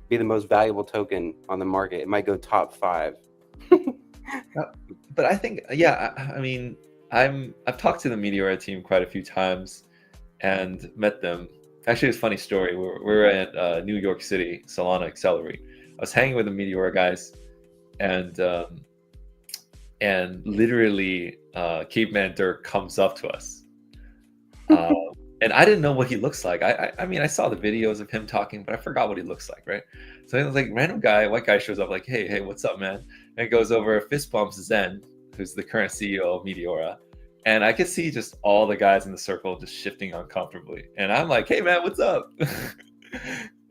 Be the most valuable token on the market. It might go top 5. But I think, yeah, I mean, I've talked to the Meteora team quite a few times and met them. Actually, it's a funny story. We're at New York City, Solana Accelerate. I was hanging with the Meteora guys, and literally, Caveman Dirk comes up to us. And I didn't know what he looks like. I mean, I saw the videos of him talking, but I forgot what he looks like, right? So it was like random guy, white guy shows up like, hey, what's up, man? And goes over, fist bumps Zen, who's the current CEO of Meteora. And I could see just all the guys in the circle just shifting uncomfortably. And I'm like, hey, man, what's up?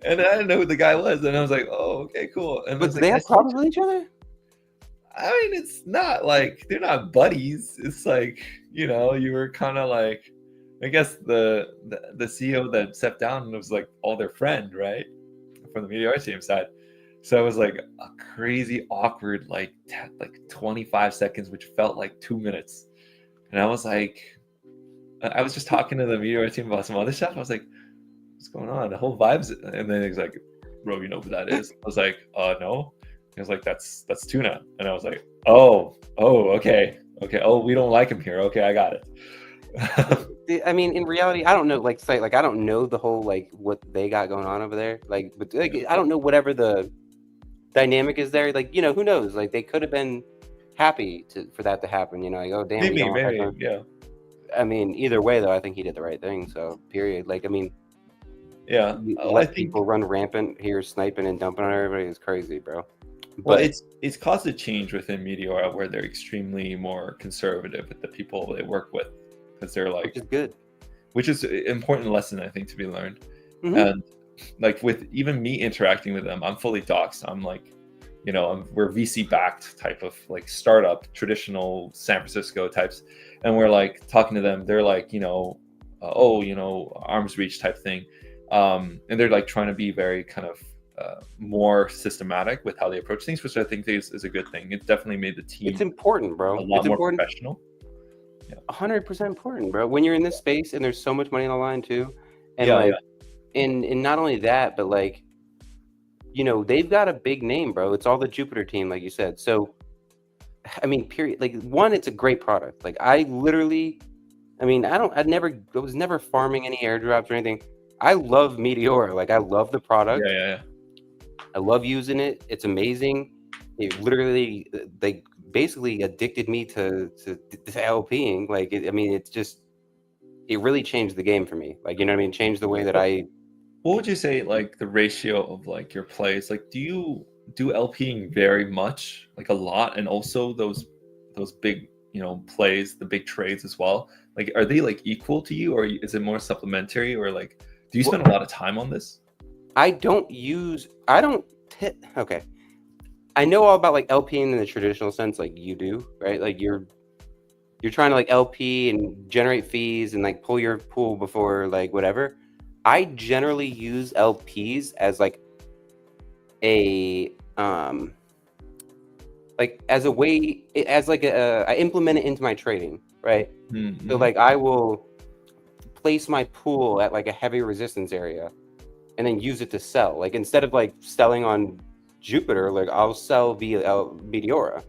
And I didn't know who the guy was. And I was like, oh, okay, cool. And But do they have problems with each other? I mean, it's not like they're not buddies. It's like, you were kind of like, I guess the CEO that stepped down was like all their friend, right? From the Meteora team side. So it was like a crazy awkward like 25 seconds, which felt like 2 minutes. And I was like, I was just talking to the Meteora team about some other stuff. I was like, what's going on? The whole vibes. And then he's like, bro, you know who that is? I was like, no. He was like, that's Tuna. And I was like, oh, okay. Oh, we don't like him here. Okay, I got it. I mean, in reality, I don't know. Like, say, like I don't know the whole like what they got going on over there. Like, but like, I don't know whatever the dynamic is there. Like, who knows? Like, they could have been happy for that to happen. Like, oh damn, maybe, yeah. I mean, either way though, I think he did the right thing. So, period. Like, I mean, yeah, let people run rampant here, sniping and dumping on everybody is crazy, bro. Well, it's caused a change within Meteora where they're extremely more conservative with the people they work with, because they're like, which is good, which is an important lesson I think to be learned. Mm-hmm. And like with even me interacting with them, I'm fully doxed. I'm like, we're VC backed type of like startup, traditional San Francisco types, and we're like talking to them. They're like, arm's reach type thing, and they're like trying to be very kind of more systematic with how they approach things, which I think is a good thing. It definitely made the team. It's important, bro. A lot more professional. 100% important, bro. When you're in this space and there's so much money on the line too, and and not only that, but like, they've got a big name, bro. It's all the Jupiter team, like you said. So, I mean, period. Like, one, it's a great product. Like, I was never farming any airdrops or anything. I love Meteora. Like, I love the product. Yeah. I love using it. It's amazing. It literally, they basically addicted me to LPing. Like, it really changed the game for me. Like, changed the way that I. What would you say, like, the ratio of like your plays? Like, do you do LPing very much, like a lot, and also those big plays, the big trades as well? Like, are they like equal to you, or is it more supplementary, or like, do you spend a lot of time on this? Okay. I know all about like LPing in the traditional sense, like you do, right? Like you're trying to like LP and generate fees and like pull your pool before like whatever. I generally use LPs as like I implement it into my trading, right? Mm-hmm. So like I will place my pool at like a heavy resistance area and then use it to sell. Like instead of like selling on Jupiter, like I'll sell via Meteora.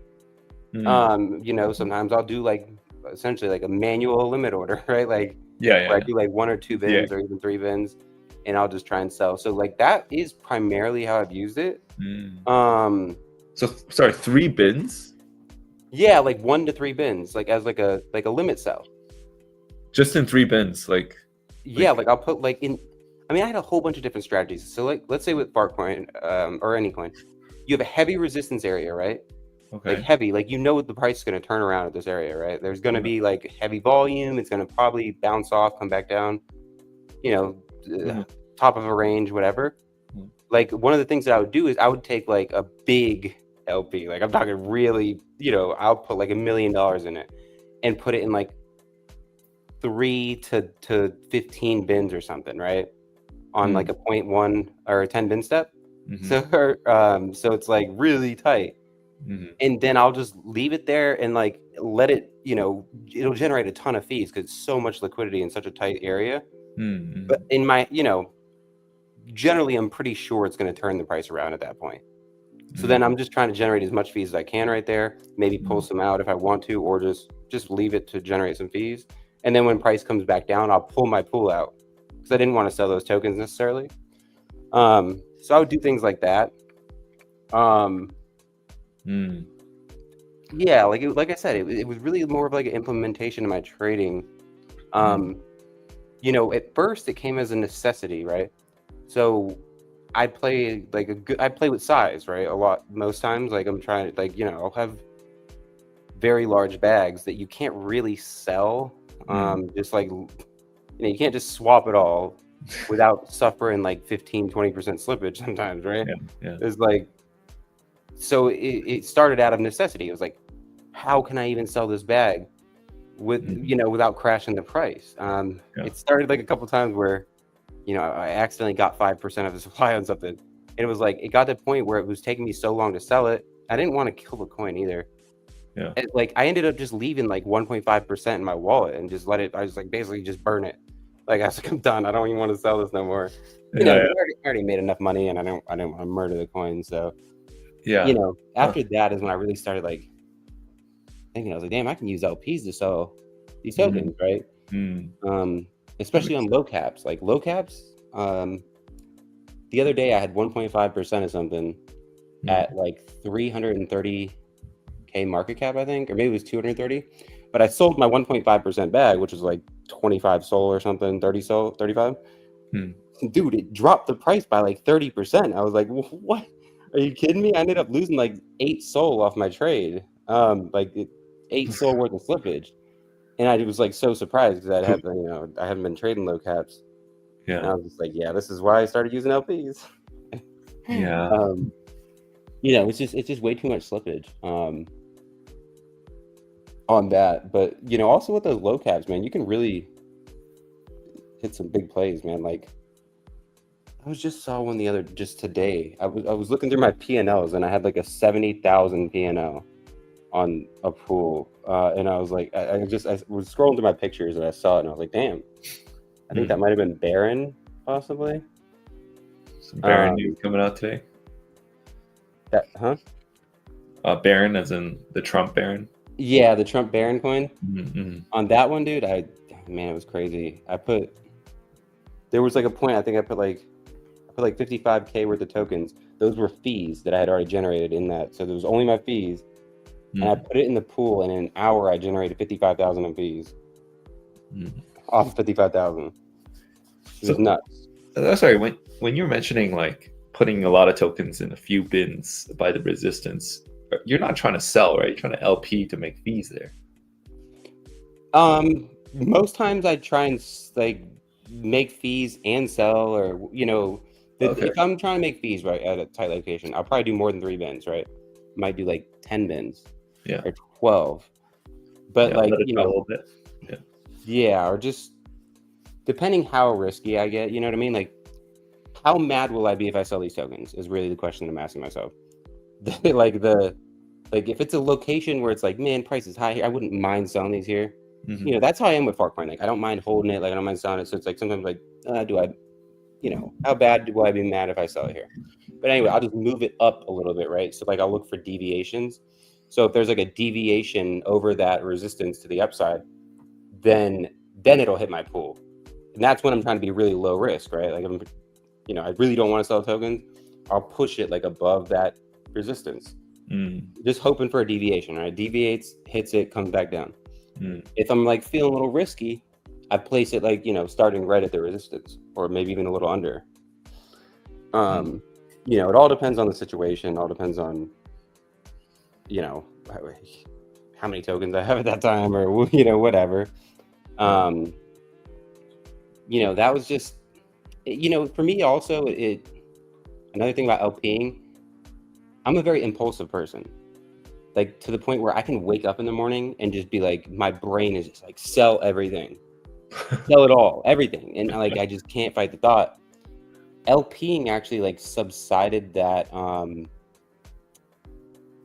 Sometimes I'll do like essentially like a manual limit order, right? Like where I do like 1 or 2 bins or even 3 bins, and I'll just try and sell. So like that is primarily how I've used it. So sorry, 3 bins? Yeah, like 1 to 3 bins, like as like a limit sell. Just in 3 bins, like I'll put like in. I mean, I had a whole bunch of different strategies. So like, let's say with FARTCOIN or any coin, you have a heavy resistance area, right? Okay. Like heavy, like the price is going to turn around at this area, right? There's going to be like heavy volume. It's going to probably bounce off, come back down, top of a range, whatever. Like one of the things that I would do is I would take like a big LP, like I'm talking really, I'll put like $1 million in it and put it in like 3 to 15 bins or something, right? on like a 0.1 or a 10 bin step. Mhm. So it's like really tight. Mhm. And then I'll just leave it there and like let it, you know, it'll generate a ton of fees because it's so much liquidity in such a tight area. Mhm. But in my, you know, generally I'm pretty sure it's going to turn the price around at that point. So then I'm just trying to generate as much fees as I can right there, maybe pull some out if I want to, or just leave it to generate some fees. And then when price comes back down, I'll pull my pool out because I didn't want to sell those tokens necessarily. So I would do things like that. Yeah, like I said, it was really more of like an implementation of my trading. You know, at first it came as a necessity, right? So I play like I play with size, right? A lot, most times, like I'm trying to, like, you know, I'll have very large bags that you can't really sell. Just like, you know, you can't just swap it all without suffering like 15-20% slippage sometimes, right? Yeah. It's like, so it started out of necessity. It was like, how can I even sell this bag with, you know, without crashing the price? It started like a couple times where, you know, I accidentally got 5% of the supply on something. And it was like, it got to the point where it was taking me so long to sell it. I didn't want to kill the coin either. Yeah. And like, I ended up just leaving like 1.5% in my wallet and just let it, I was like, basically just burn it. Like, I was like, I'm done. I don't even want to sell this no more. You know, I already made enough money and I didn't want to murder the coin. So, you know, after that is when I really started like thinking, I was like, damn, I can use LPs to sell these tokens, right? Especially on low caps. Like low caps, the other day I had 1.5% of something at like 330K market cap, I think, or maybe it was 230. But I sold my 1.5% bag, which was like 25 SOL or something, 30 SOL, 35. Dude, it dropped the price by like 30%. I was like, what? Are you kidding me? I ended up losing like 8 SOL off my trade. 8 SOL worth of slippage. And I was like so surprised because I haven't been trading low caps. Yeah. And I was just like, yeah, this is why I started using LPs. Yeah. You know, it's just way too much slippage on that. But you know, also with those low caps, man, you can really hit some big plays, man. Like I saw one just today. I was looking through my P&Ls and I had like a 70,000 P&L on a pool, and I was like, I was scrolling through my pictures and I saw it and I was like, damn, I think that might have been Baron, possibly. Some Baron news coming out today. Baron, as in the Trump Baron. Yeah, the Trump Baron coin. On that one, dude, man, it was crazy. There was like a point, I think I put like 55K worth of tokens. Those were fees that I had already generated in that. So there was only my fees. And I put it in the pool, and in an hour, I generated 55,000 in fees off 55,000. It was nuts. Sorry, when you're mentioning like putting a lot of tokens in a few bins by the resistance, you're not trying to sell, right? You're trying to LP to make fees there. Most times I try and like make fees and sell, or you know, if I'm trying to make fees right at a tight location, I'll probably do more than 3 bins, right? Might do like 10 bins. Yeah. Or 12. But like, you know, a little bit. Yeah, or just depending how risky I get, you know what I mean? Like, how mad will I be if I sell these tokens is really the question I'm asking myself. Like if it's a location where it's like, man, price is high here, I wouldn't mind selling these here. You know, that's how I am with FARTCOIN. Like, I don't mind holding it. Like, I don't mind selling it. So it's like sometimes like, you know, how bad will I be mad if I sell it here? But anyway, I'll just move it up a little bit, right? So like, I'll look for deviations. So if there's like a deviation over that resistance to the upside, then it'll hit my pool. And that's when I'm trying to be really low risk, right? Like I really don't want to sell tokens. I'll push it like above that resistance. Just hoping for a deviation, right? Deviates, hits it, comes back down. If I'm like feeling a little risky, I place it like, you know, starting right at the resistance or maybe even a little under. You know, it all depends on the situation. It all depends on, you know, how many tokens I have at that time or, you know, whatever. You know, that was just, you know, for me also, another thing about LPing, I'm a very impulsive person. Like to the point where I can wake up in the morning and just be like, my brain is just like, sell everything, sell it all, everything. And like, I just can't fight the thought. LPing actually like subsided that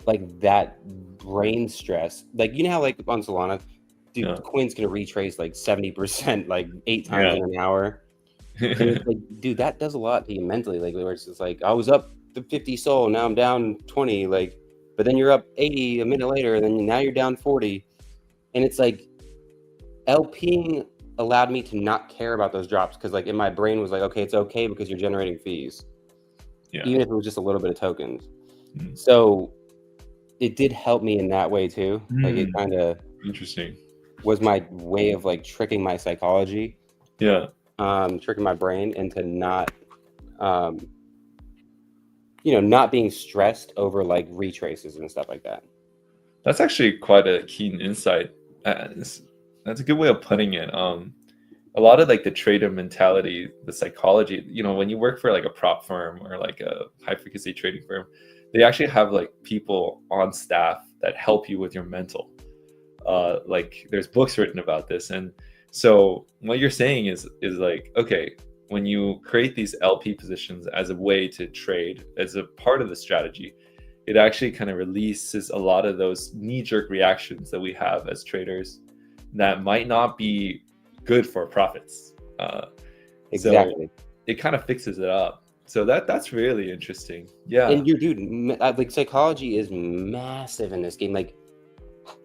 like that brain stress. Like you know how like on Solana, dude, Yeah. coins can retrace like 70% like 8 times Yeah. in an hour. And it's like, dude, that does a lot to you mentally. Like where it's just like I was up to 50 SOL, now I'm down 20, like, but then you're up 80 a minute later, and then now you're down 40. And it's like LPing allowed me to not care about those drops because like in my brain was like, okay, it's okay because you're generating fees. Yeah. Even if it was just a little bit of tokens. Mm. So it did help me in that way too. Like it kind of interesting. was my way of like tricking my psychology, Yeah. tricking my brain into not, not being stressed over like retraces and stuff like that. That's actually quite a keen insight. That's a good way of putting it. A lot of like the trader mentality, the psychology, when you work for like a prop firm or like a high frequency trading firm, they actually have like people on staff that help you with your mental. Like there's books written about this. And so what you're saying is like, okay, when you create these LP positions as a way to trade, as a part of the strategy, it actually kind of releases a lot of those knee-jerk reactions that we have as traders that might not be good for profits. Exactly. So it kind of fixes it up. So that's really interesting. Yeah. And like psychology is massive in this game. Like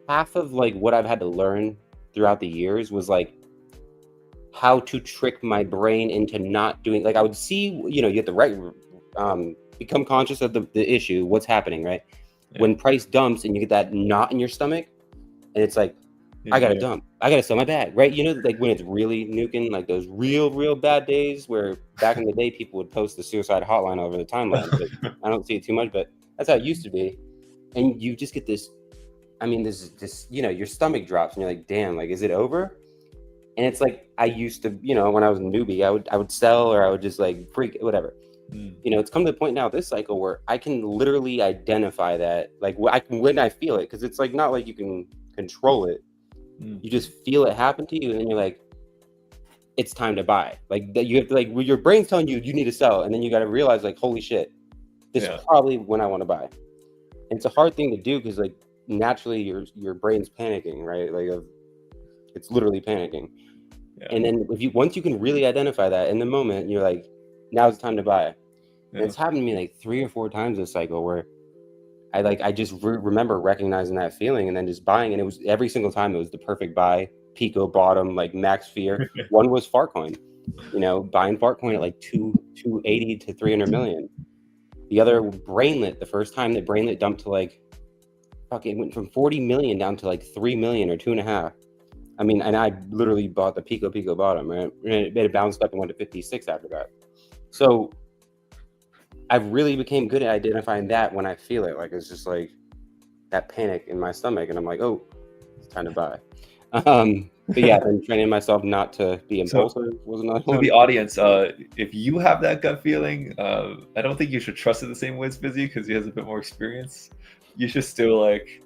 half of like what I've had to learn throughout the years was like how to trick my brain into not doing, like I would see, you have to become conscious of the issue, what's happening, right? Yeah. When price dumps and you get that knot in your stomach and it's like, I gotta dump, I gotta sell my bag, right? Like when it's really nuking, like those real bad days where back in the day people would post the suicide hotline over the timeline. But I don't see it too much, but that's how it used to be. And you just get this, your stomach drops and you're like, damn, like, is it over? And it's like, I used to, when I was a newbie, I would sell, or I would just like freak, whatever. It's come to the point now this cycle where I can literally identify that, like when I feel it, because it's like not like you can control it. You just feel it happen to you, and then you're like, it's time to buy. Like that, you have to like, your brain's telling you need to sell, and then you got to realize like, holy shit, this is probably when I want to buy. And it's a hard thing to do because like naturally your brain's panicking, right? Like it's literally panicking. And then once you can really identify that in the moment, you're like, now's the time to buy. And it's happened to me like 3 or 4 times this cycle where I just remember recognizing that feeling and then just buying. And it was every single time it was the perfect buy, Pico bottom, like max fear. One was FARTCOIN, buying FARTCOIN at like 280 to 300 million. The other Brainlit, the first time that Brainlit dumped to like, it went from 40 million down to like 3 million or 2.5. I mean, and I literally bought the Pico bottom, right? And it bounced up and went to 56 after that. So I really became good at identifying that when I feel it. Like it's just like that panic in my stomach, and I'm like, oh, it's time to buy. But yeah, I'm training myself not to be impulsive. Was another one. To the audience, if you have that gut feeling, I don't think you should trust it the same way as Bizzy because he has a bit more experience. You should still like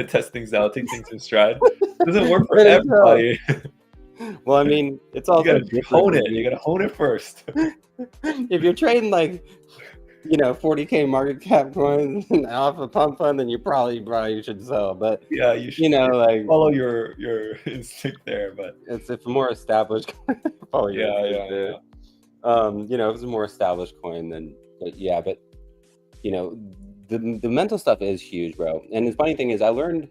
test things out, take things in stride. It doesn't work for everybody. Well, I mean, it's also you gotta hone it. You gotta hone it first. If you're trading like 40K market cap coins off a pump fund, then you probably should sell. But yeah, you should like follow your instinct there. But it's a more established if it's a more established coin, then but the mental stuff is huge, bro. And the funny thing is I learned,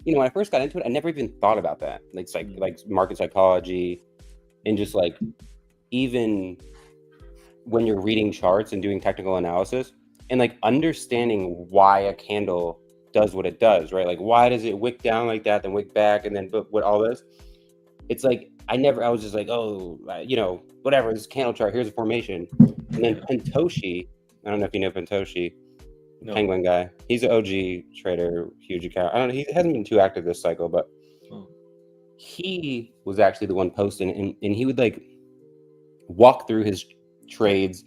when I first got into it, I never even thought about that, like market psychology, and just like even when you're reading charts and doing technical analysis and like understanding why a candle does what it does, right? Like why does it wick down like that, then wick back, and then what all this? It's like I was just like, oh, whatever, this candle chart, here's a formation. And then Pentoshi, I don't know if you know Pentoshi, Penguin guy. He's an OG trader, huge account. I don't know, he hasn't been too active this cycle, but he was actually the one posting, and he would like walk through his trades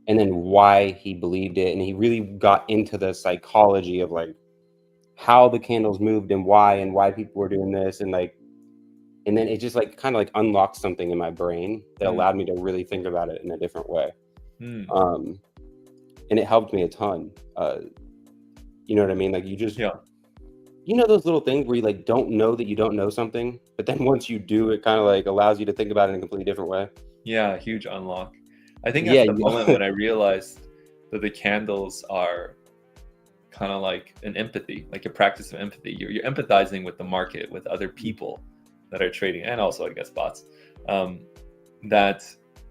and then why he believed it, and he really got into the psychology of like how the candles moved and why people were doing this, and like And then it just like kind of like unlocked something in my brain that Mm. allowed me to really think about it in a different way. Mm. And it helped me a ton. You know what I mean? Like you just, Yeah. you know, those little things where you like don't know that you don't know something, but then once you do, it kind of like allows you to think about it in a completely different way. Yeah, huge unlock. I think Yeah, that's the moment when I realized that the candles are kind of like an empathy, like a practice of empathy. You're empathizing with the market, with other people that are trading, and also I guess bots. That,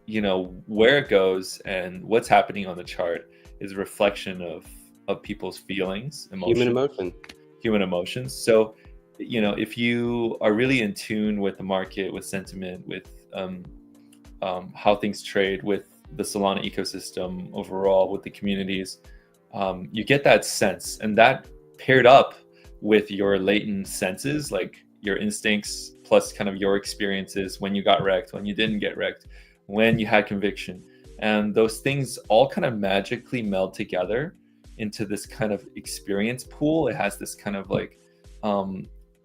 you know, where it goes and what's happening on the chart is a reflection of people's feelings, human emotions. So, you know, if you are really in tune with the market, with sentiment, with how things trade, with the Solana ecosystem overall, with the communities, you get that sense, and that paired up with your latent senses, like your instincts plus kind of your experiences when you got wrecked, when you didn't get wrecked, when you had conviction, and those things all kind of magically meld together into this kind of experience pool. It has this kind of like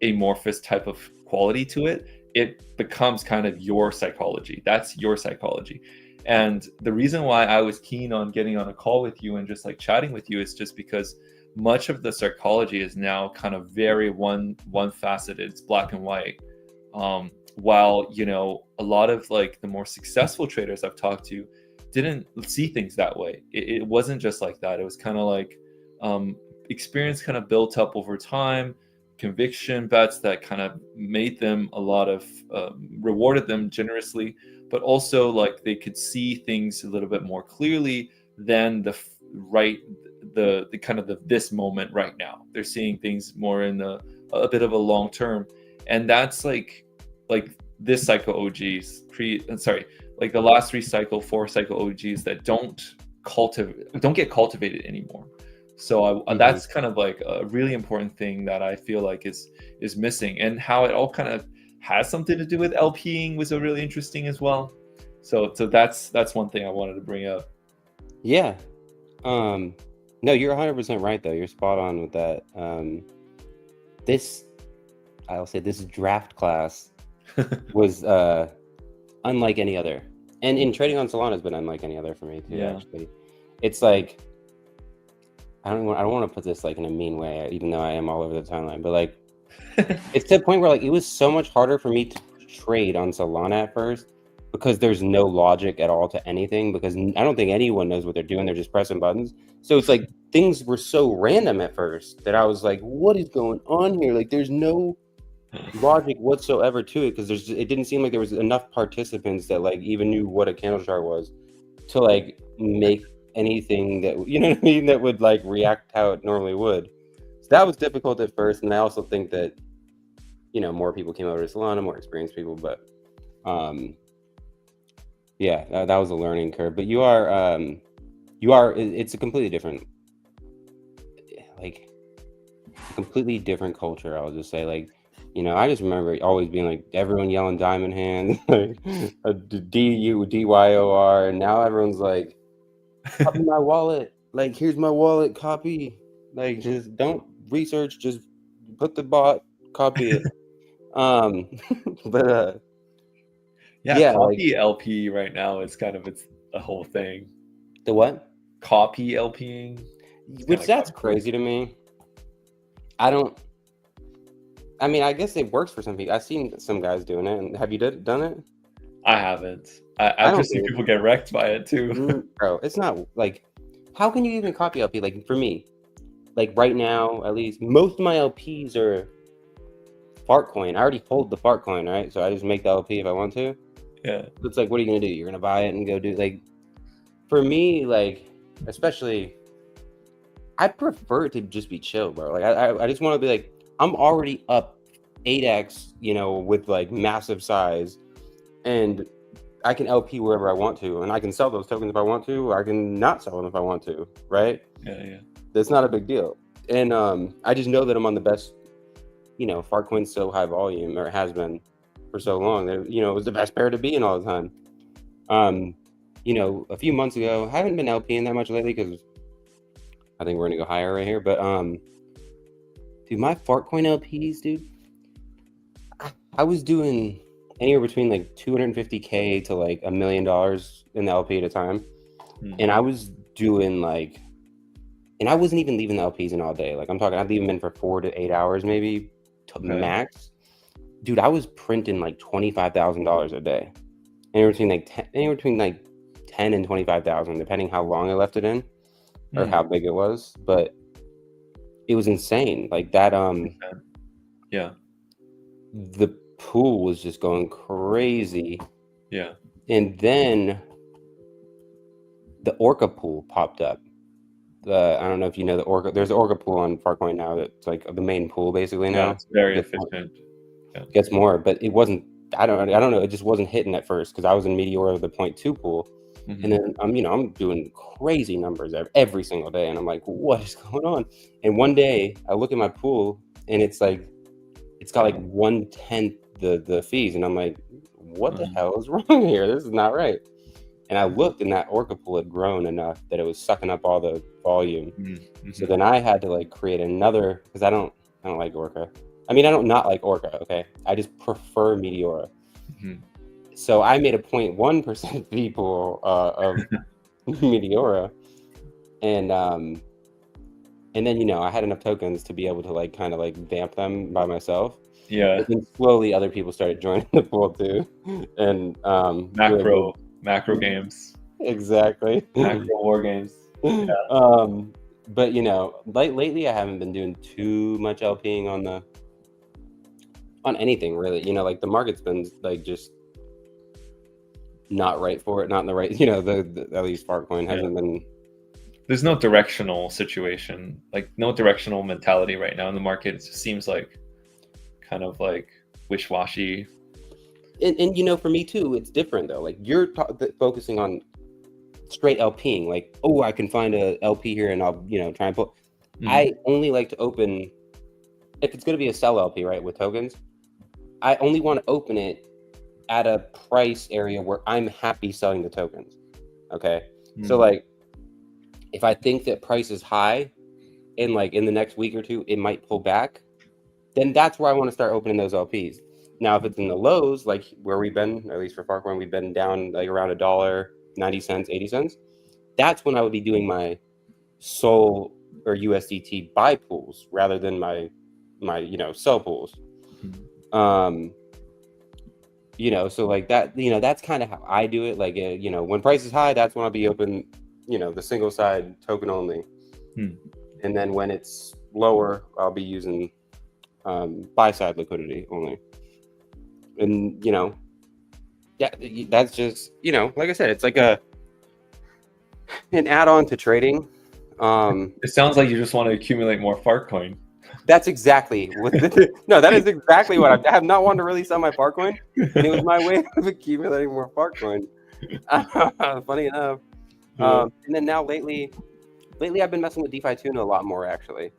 amorphous type of quality to it. It becomes kind of your psychology. That's your psychology. And the reason why I was keen on getting on a call with you and just like chatting with you is just because much of the psychology is now kind of very one faceted. It's black and white. While, you know, a lot of like the more successful traders I've talked to didn't see things that way. It wasn't just like that. It was kind of like experience kind of built up over time, conviction bets that kind of made them a lot of rewarded them generously, but also like they could see things a little bit more clearly than the kind of this moment right now. They're seeing things more in a bit of a long term, and that's like this cycle OGs like the last 4 cycle OGs that don't get cultivated anymore. So that's kind of like a really important thing that I feel like is missing, and how it all kind of has something to do with LPing was a really interesting as well. So that's one thing I wanted to bring up. Yeah. No, you're 100% right though. You're spot on with that. I'll say this draft class was unlike any other. And in trading on Solana has been unlike any other for me too, actually. It's like I don't want to put this like in a mean way, even though I am all over the timeline, but like it's to the point where like it was so much harder for me to trade on Solana at first because there's no logic at all to anything, because I don't think anyone knows what they're doing. They're just pressing buttons. So it's like things were so random at first that I was like, what is going on here? Like there's no logic whatsoever to it, because it didn't seem like there was enough participants that like even knew what a candle chart was to like make anything that, you know what I mean, that would like react how it normally would. So that was difficult at first, and I also think that, you know, more people came over to Solana, more experienced people, but yeah, that was a learning curve. But it's a completely different, like completely different culture, I'll just say. Like, you know, I just remember always being like everyone yelling diamond hands, like DYOR, and now everyone's like, copy my wallet. Like, here's my wallet, copy. Like, just don't research, just put the bot, copy it. But yeah, copy like, LP right now is kind of it's a whole thing. The what? Copy LPing. Which that's crazy to me. I mean, I guess it works for some people. I've seen some guys doing it. And have you done it? I haven't. I've just seen people get wrecked by it too. Bro, it's not like, how can you even copy LP? Like for me, like right now, at least most of my LPs are FARTCOIN. I already hold the FARTCOIN, right? So I just make the LP if I want to. Yeah. It's like, what are you gonna do? You're gonna buy it and go do, like, for me, like, especially, I prefer it to just be chill, bro. Like I just want to be like, I'm already up 8x, you know, with like massive size, and I can LP wherever I want to, and I can sell those tokens if I want to, or I can not sell them if I want to, right? Yeah. That's not a big deal. And I just know that I'm on the best, you know, FARTCOIN's so high volume, or it has been for so long, that, you know, it was the best pair to be in all the time. You know, a few months ago, I haven't been LPing that much lately because I think we're gonna go higher right here, but dude, my FARTCOIN LPs, dude, I was doing anywhere between like $250K to like $1 million in the LP at a time. And I was doing like, and I wasn't even leaving the LPs in all day. Like I'm talking, I'd leave them in for 4 to 8 hours, maybe to max. Dude, I was printing like $25,000 a day. Anywhere between like 10 and 25,000, depending how long I left it in or how big it was. But it was insane. Like that, yeah. The pool was just going crazy. Yeah. And then the Orca pool popped up. I don't know if you know the Orca. There's an Orca pool on FARTCOIN now that's like the main pool basically now. Yeah, it's very efficient. Gets more, but it wasn't. I don't know. It just wasn't hitting at first because I was in Meteora, the 0.2 pool, and then I'm doing crazy numbers every single day, and I'm like, what is going on? And one day I look at my pool and it's like, it's got like 1/10 the fees, and I'm like, what the hell is wrong here? This is not right. And I looked, and that Orca pool had grown enough that it was sucking up all the volume. So then I had to like create another, because I don't like Orca. I mean, I don't not like Orca. Okay, I just prefer Meteora. So I made a 0.1% fee pool of Meteora, and then I had enough tokens to be able to like kind of like vamp them by myself. Yeah. And then slowly other people started joining the pool too, and macro games. Exactly. Macro war games. Yeah. But lately I haven't been doing too much LPing on anything really. Like the market's been like just not right for it, not in the right. The at least FARTCOIN hasn't been. There's no directional situation, like no directional mentality right now in the market. It just seems like kind of like wish-washy. And for me too, it's different though. Like you're focusing on straight LPing, like, oh, I can find a LP here and I'll try and pull. I only like to open if it's going to be a sell LP, right, with tokens. I only want to open it at a price area where I'm happy selling the tokens. Okay, so like if I think that price is high and like in the next week or two it might pull back, then that's where I want to start opening those LPs. Now, if it's in the lows, like where we've been, at least for FARTCOIN, we've been down like around $1, 90 cents, 80 cents. That's when I would be doing my SOL or USDT buy pools rather than my sell pools. So like that, that's kind of how I do it. Like, when price is high, that's when I'll be open, the single side token only. And then when it's lower, I'll be using buy side liquidity only. And that's just like I said, it's like an add-on to trading. It sounds like you just want to accumulate more FARTCOIN. That's exactly what that is exactly what I have not wanted to really sell my FARTCOIN, and it was my way of accumulating more FARTCOIN. Funny enough. And then now lately I've been messing with DeFi Tuna a lot more actually.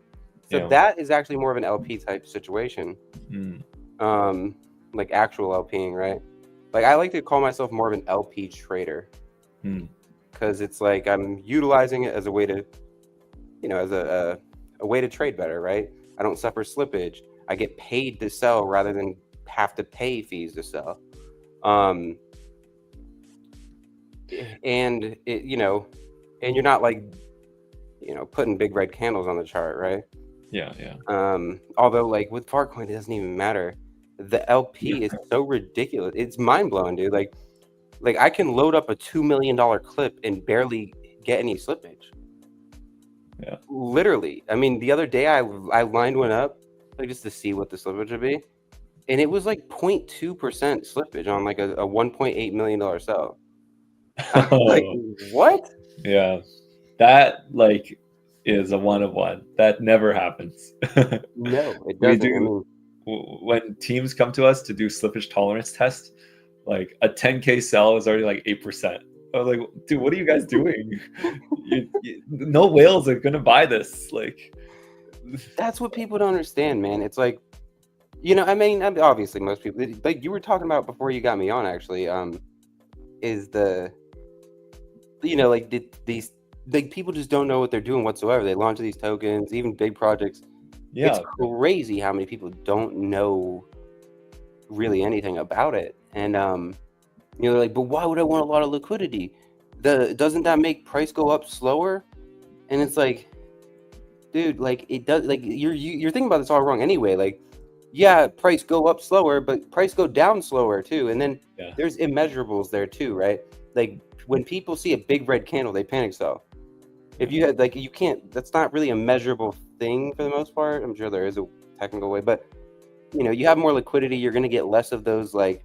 So that is actually more of an LP type situation. Like actual LPing, right? Like I like to call myself more of an LP trader, because it's like I'm utilizing it as a way to, as a way to trade better, right? I don't suffer slippage. I get paid to sell rather than have to pay fees to sell. And it, and you're not like, putting big red candles on the chart, right? Yeah. Although like with FARTCOIN, it doesn't even matter. The LP is so ridiculous. It's mind blowing, dude. Like I can load up a $2 million clip and barely get any slippage. Yeah. Literally. I mean, the other day I lined one up like just to see what the slippage would be, and it was like 0.2% slippage on like a $1.8 million sell. Like what? Yeah, that like is a one of one. That never happens. No, it doesn't. When teams come to us to do slippage tolerance test, like a 10K sell is already like 8%. I was like, dude, what are you guys doing? No whales are gonna buy this. Like, that's what people don't understand, man. It's like, I mean, obviously most people, like you were talking about before you got me on, actually, is the, like these, like people just don't know what they're doing whatsoever. They launch these tokens, even big projects. Yeah, it's crazy how many people don't know really anything about it. And they're like, but why would I want a lot of liquidity? Doesn't that make price go up slower? And it's like, dude, like it does. Like you're thinking about this all wrong anyway. Like, yeah, price go up slower, but price go down slower too. And then there's immeasurables there too, right? Like when people see a big red candle, they panic sell. If you had like, you can't. That's not really a measurable thing for the most part. I'm sure there is a technical way, but you have more liquidity. You're going to get less of those like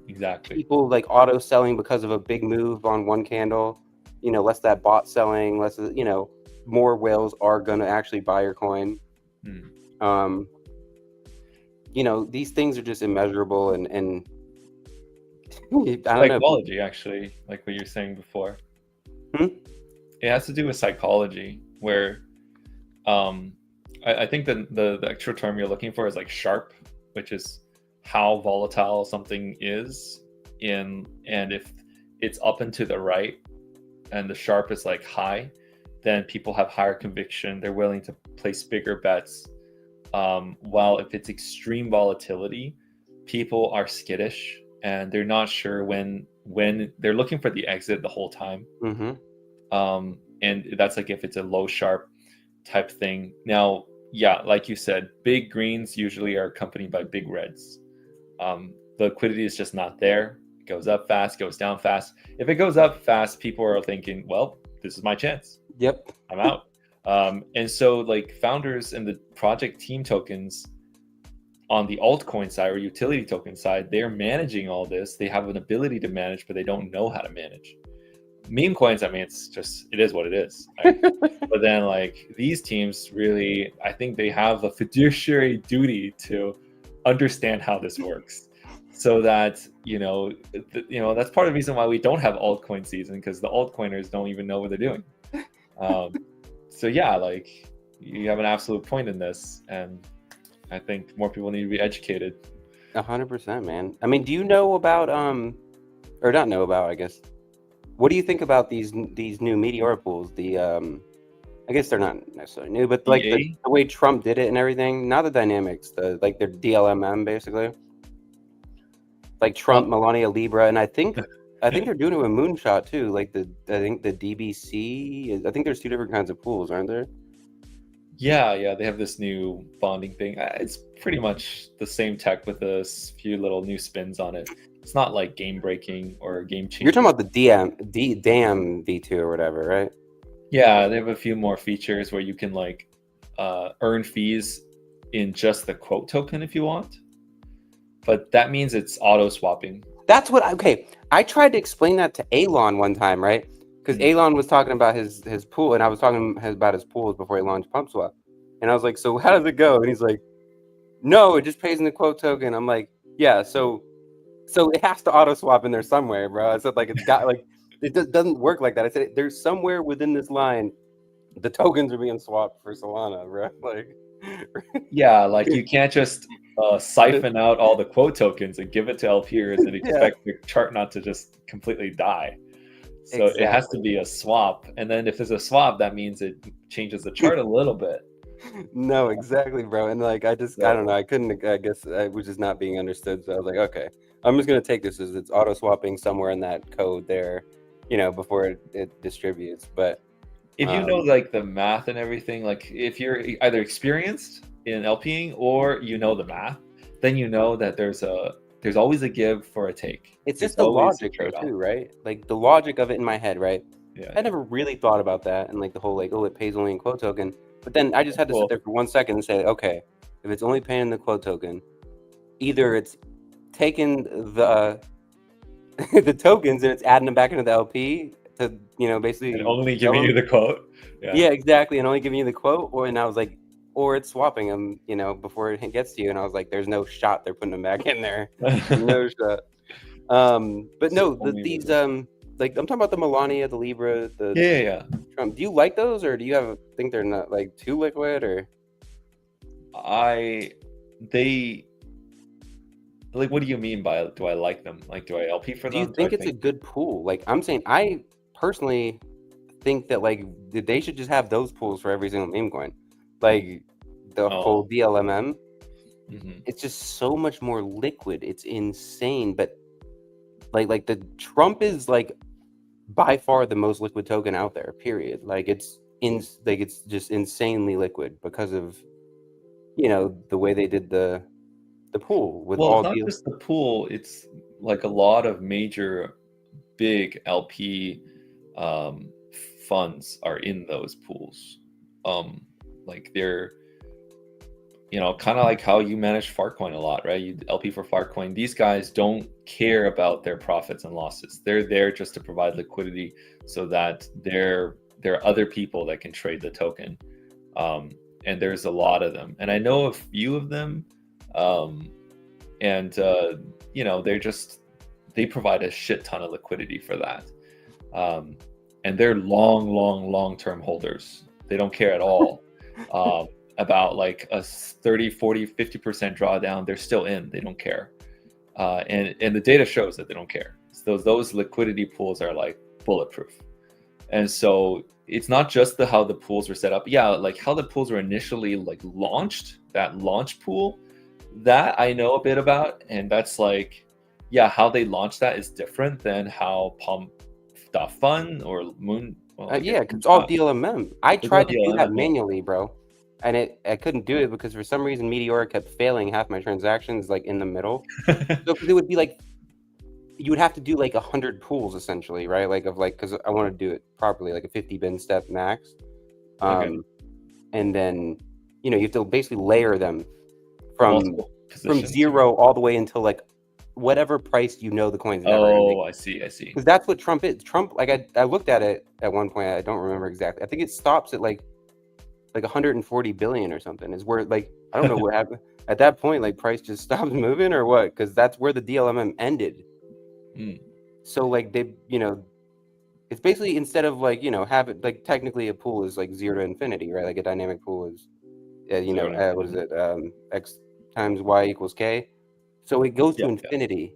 exactly people like auto selling because of a big move on one candle. Less that bot selling, less more whales are going to actually buy your coin. These things are just immeasurable and I don't know. Psychology, actually, like what you're saying before. It has to do with psychology, where I think the actual term you're looking for is like sharp, which is how volatile something is and if it's up and to the right and the sharp is like high, then people have higher conviction. They're willing to place bigger bets. While if it's extreme volatility, people are skittish and they're not sure when they're looking for the exit the whole time. And that's like if it's a low sharp type thing. Now, yeah, like you said, big greens usually are accompanied by big reds. The liquidity is just not there. It goes up fast, goes down fast. If it goes up fast, people are thinking, well, this is my chance. Yep. I'm out. And so like founders and the project team tokens on the altcoin side or utility token side, they're managing all this. They have an ability to manage, but they don't know how to manage. Meme coins, I mean, it is what it is. Right? But then like these teams really, I think they have a fiduciary duty to understand how this works. So that, that's part of the reason why we don't have altcoin season, because the altcoiners don't even know what they're doing. So yeah, like you have an absolute point in this, and I think more people need to be educated. 100%, man. I mean, do you know about or not know about, I guess? What do you think about these new meteor pools? The I guess they're not necessarily new, but like the way Trump did it and everything. Not the dynamics, their DLMM basically. Like Trump, Melania, Libra, and I think they're doing it with Moonshot too. Like I think the DBC. I think there's two different kinds of pools, aren't there? Yeah, they have this new bonding thing. It's pretty much the same tech with a few little new spins on it. It's not like game breaking or game changing. You're talking about the DAM V2 or whatever, right? Yeah, they have a few more features where you can like earn fees in just the quote token if you want. But that means it's auto swapping. That's what. Okay, I tried to explain that to Elon one time, right? Because Elon was talking about his pool, and I was talking about his pools before he launched PumpSwap, and I was like, "So how does it go?" And he's like, "No, it just pays in the quote token." I'm like, "Yeah, so it has to auto swap in there somewhere, bro." I said, like, it's got like it doesn't work like that. I said, there's somewhere within this line, the tokens are being swapped for Solana, bro. Like, yeah, like you can't just siphon out all the quote tokens and give it to LPers and expect the chart not to just completely die. So It has to be a swap, and then if there's a swap, that means it changes the chart a little bit. No, exactly, bro. And like I don't know, I guess I was just not being understood. So I was like, okay, I'm just gonna take this as it's auto swapping somewhere in that code there, before it distributes. But if you know like the math and everything, like if you're either experienced in LPing or the math, then you know that there's always a give for a take. It's just the logic though too, right? Like the logic of it in my head, right? Yeah. I never really thought about that and like the whole like, oh, it pays only in quote token. But then I just had to sit there for 1 second and say, okay, if it's only paying the quote token, either it's taking the the tokens and it's adding them back into the LP to basically and only giving you the quote. Yeah, exactly, and only giving you the quote. And I was like, or it's swapping them, before it gets to you. And I was like, there's no shot they're putting them back in there. No shot. But no, these like I'm talking about the Melania, the Libra, the Trump. Do you like those, or do you think they're not like too liquid, or? They like, what do you mean by do I like them? Like, do I LP for them? Do you think it's a good pool? Like I'm saying, I personally think that like they should just have those pools for every single meme coin, like the full DLMM. It's just so much more liquid. It's insane. But like the Trump is like by far the most liquid token out there, period. Like it's just insanely liquid because of, you know, the way they did the pool with Well, it's all not the just the pool, it's like a lot of major big LP funds are in those pools. Like they're, you know, kind of like how you manage FARTCOIN a lot, right? You LP for FARTCOIN. These guys don't care about their profits and losses. They're there just to provide liquidity so that there are other people that can trade the token. And there's a lot of them. And I know a few of them. And you know, they provide a shit ton of liquidity for that. And they're long-term holders. They don't care at all. About like a 30, 40, 50% drawdown, they're still in. They don't care. And the data shows that they don't care. So those liquidity pools are like bulletproof. And so it's not just how the pools were set up. Yeah, like how the pools were initially like launched, that launch pool, that I know a bit about. And that's like, yeah, how they launched that is different than how Pump.Fun or Moon. Well, yeah, because it's all DLMM. I tried to do that DLMM. manually, bro. And I couldn't do it because for some reason Meteora kept failing half my transactions like in the middle. So because it would be like you would have to do like 100 pools essentially, right? Like because I want to do it properly, like a 50 bin step max. Okay. And then, you know, you have to basically layer them from positions. 0 all the way until like whatever price you know the coin's never Oh, I see. Because that's what Trump is. Trump, like I looked at it at one point. I don't remember exactly. I think it stops at like 140 billion or something. Is where like I don't know what happened at that point. Like price just stops moving or what? Because that's where the DLMM ended. So like they, you know, it's basically instead of like, you know, have it like technically a pool is like 0 to infinity, right? Like a dynamic pool is, you know, what is it? X times Y equals K. So it goes to infinity.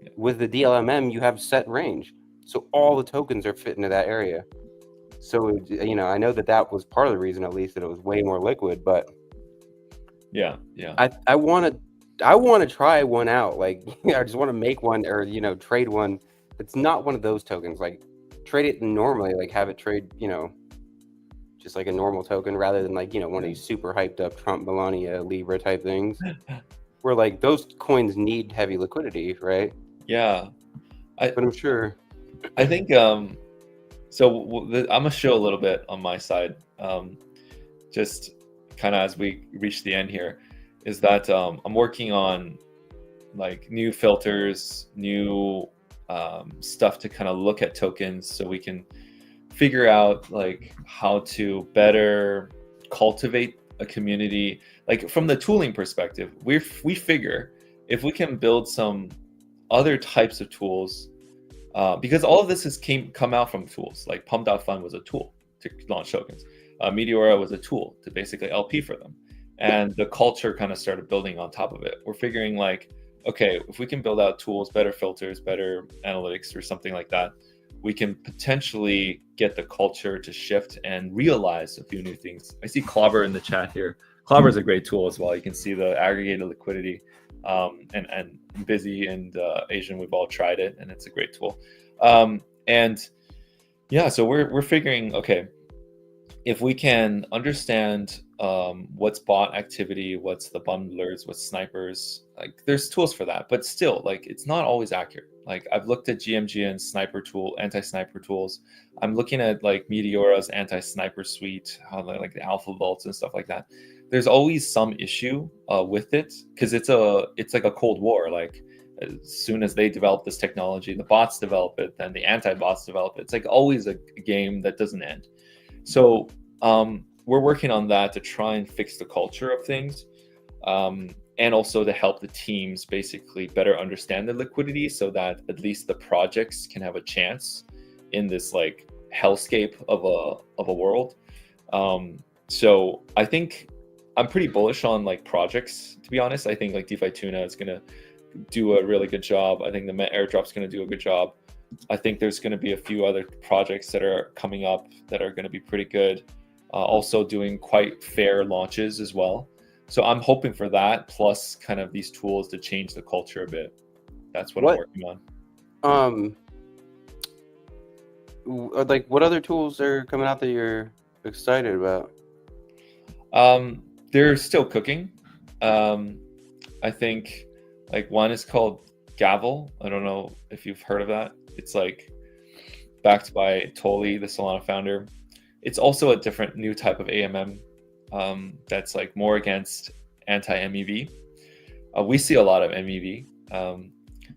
Yeah. With the DLMM, you have set range. So all the tokens are fit into that area. So, you know, I know that was part of the reason, at least, that it was way more liquid, but yeah. I want to try one out. Like, I just want to make one or, you know, trade one. It's not one of those tokens. Like, trade it normally, like have it trade, you know, just like a normal token rather than like, you know, one of these super hyped up Trump, Melania, Libra type things. Where like those coins need heavy liquidity, right? Yeah, but I'm sure. I think so. I'm gonna show a little bit on my side, just kind of as we reach the end here, is that I'm working on like new filters, new stuff to kind of look at tokens, so we can figure out like how to better cultivate a community. Like from the tooling perspective, we figure if we can build some other types of tools, because all of this has come out from tools. Like Pump.Fun was a tool to launch tokens. Meteora was a tool to basically LP for them. And the culture kind of started building on top of it. We're figuring like, okay, if we can build out tools, better filters, better analytics or something like that, we can potentially get the culture to shift and realize a few new things. I see Clobber in the chat here. Clobber is a great tool as well. You can see the aggregated liquidity, and Bizzy and Asian, we've all tried it, and it's a great tool. And yeah, so we're figuring, okay, if we can understand what's bot activity, what's the bundlers, what's snipers, like there's tools for that, but still, like it's not always accurate. Like I've looked at GMG and sniper tool, anti-sniper tools. I'm looking at like Meteora's anti-sniper suite, how like the alpha vaults and stuff like that. There's always some issue with it because it's like a Cold War. Like as soon as they develop this technology, the bots develop it, then the anti-bots develop it. It's like always a game that doesn't end. So we're working on that to try and fix the culture of things, and also to help the teams basically better understand the liquidity so that at least the projects can have a chance in this like hellscape of a world. So I think I'm pretty bullish on like projects, to be honest. I think like DeFi Tuna is going to do a really good job. I think the Met airdrop is going to do a good job. I think there's going to be a few other projects that are coming up that are going to be pretty good. Also doing quite fair launches as well. So I'm hoping for that, plus kind of these tools to change the culture a bit. That's what I'm working on. Like what other tools are coming out that you're excited about? They're still cooking. I think like one is called Gavel. I don't know if you've heard of that. It's like backed by Toli, the Solana founder. It's also a different new type of AMM that's like more against anti-MEV. We see a lot of MEV.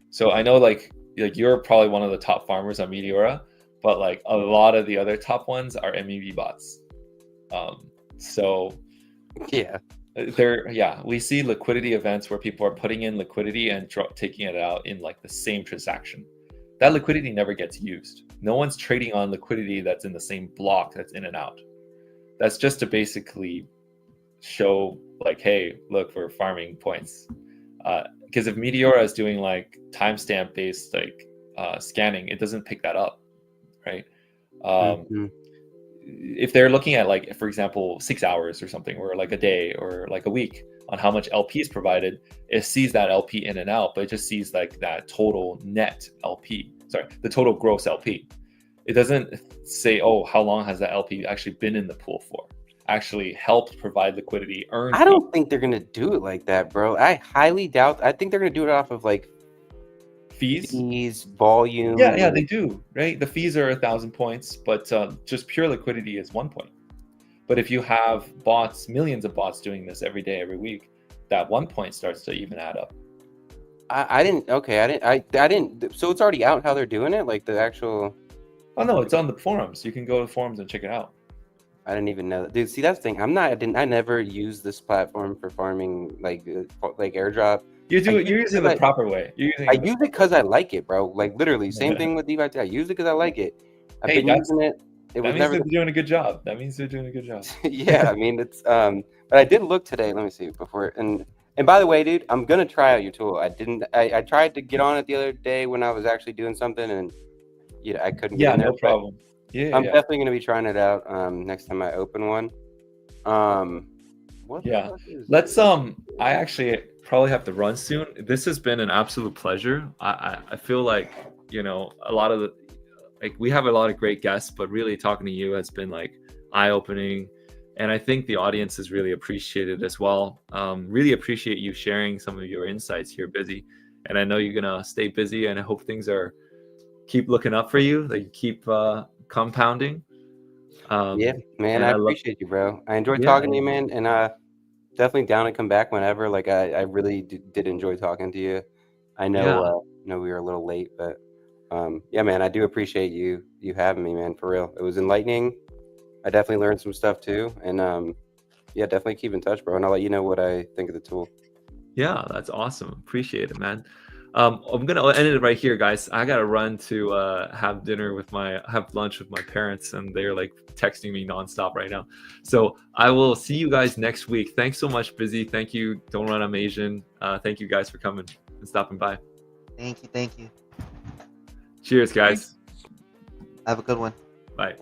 So I know like you're probably one of the top farmers on Meteora, but like a lot of the other top ones are MEV bots. So we see liquidity events where people are putting in liquidity and taking it out in like the same transaction. That liquidity never gets used. No one's trading on liquidity that's in the same block that's in and out. That's just to basically show like, hey, look, we're farming points. Because if Meteora is doing like timestamp based like scanning, it doesn't pick that up, right? If they're looking at like, for example, 6 hours or something, or like a day or like a week on how much LP is provided, it sees that LP in and out, but it just sees like that total net LP, the total gross LP. It doesn't say, oh, how long has that LP actually been in the pool for? Actually helped provide liquidity, earned. I don't think they're gonna do it like that, bro. I highly doubt. I think they're gonna do it off of like fees, volume. Yeah, they do, right? The fees are 1,000 points, but just pure liquidity is 1 point. But if you have bots, millions of bots doing this every day, every week, that 1 point starts to even add up. I didn't. So it's already out how they're doing it, like the actual. Oh no, it's on the forums. You can go to the forums and check it out. I didn't even know that. Dude, see, that's the thing. I never used this platform for farming like airdrop. You're using the proper way. I use it because I like it, bro. Like literally, same thing with DeFi. I use it because I like it. I've been using it. That means they're doing a good job. Yeah, I mean it's but I did look today. Let me see before and by the way, dude, I'm gonna try out your tool. I tried to get on it the other day when I was actually doing something, and I couldn't get in there. No problem. I'm definitely going to be trying it out next time I open one. Let's I actually probably have to run soon. This has been an absolute pleasure. I feel like a lot of we have a lot of great guests, but really talking to you has been like eye-opening, and I think the audience has really appreciated as well. Really appreciate you sharing some of your insights here, Bizzy, and I know you're gonna stay busy, and I hope things keep looking up for you, that you keep compounding. Yeah, man, I appreciate you, bro. I enjoyed talking to you, man, and definitely down to come back whenever. Like I really did enjoy talking to you. I know we were a little late, but yeah, man, I do appreciate you having me, man, for real. It was enlightening. I definitely learned some stuff too, and yeah, definitely keep in touch, bro, and I'll let you know what I think of the tool. Yeah, that's awesome. Appreciate it, man. I'm gonna end it right here, guys. I gotta run to have lunch with my parents, and they're like texting me nonstop right now. So I will see you guys next week. Thanks so much, Bizzy. Thank you, DontRunIamAsian. Thank you guys for coming and stopping by. Thank you. Cheers, guys. Have a good one. Bye.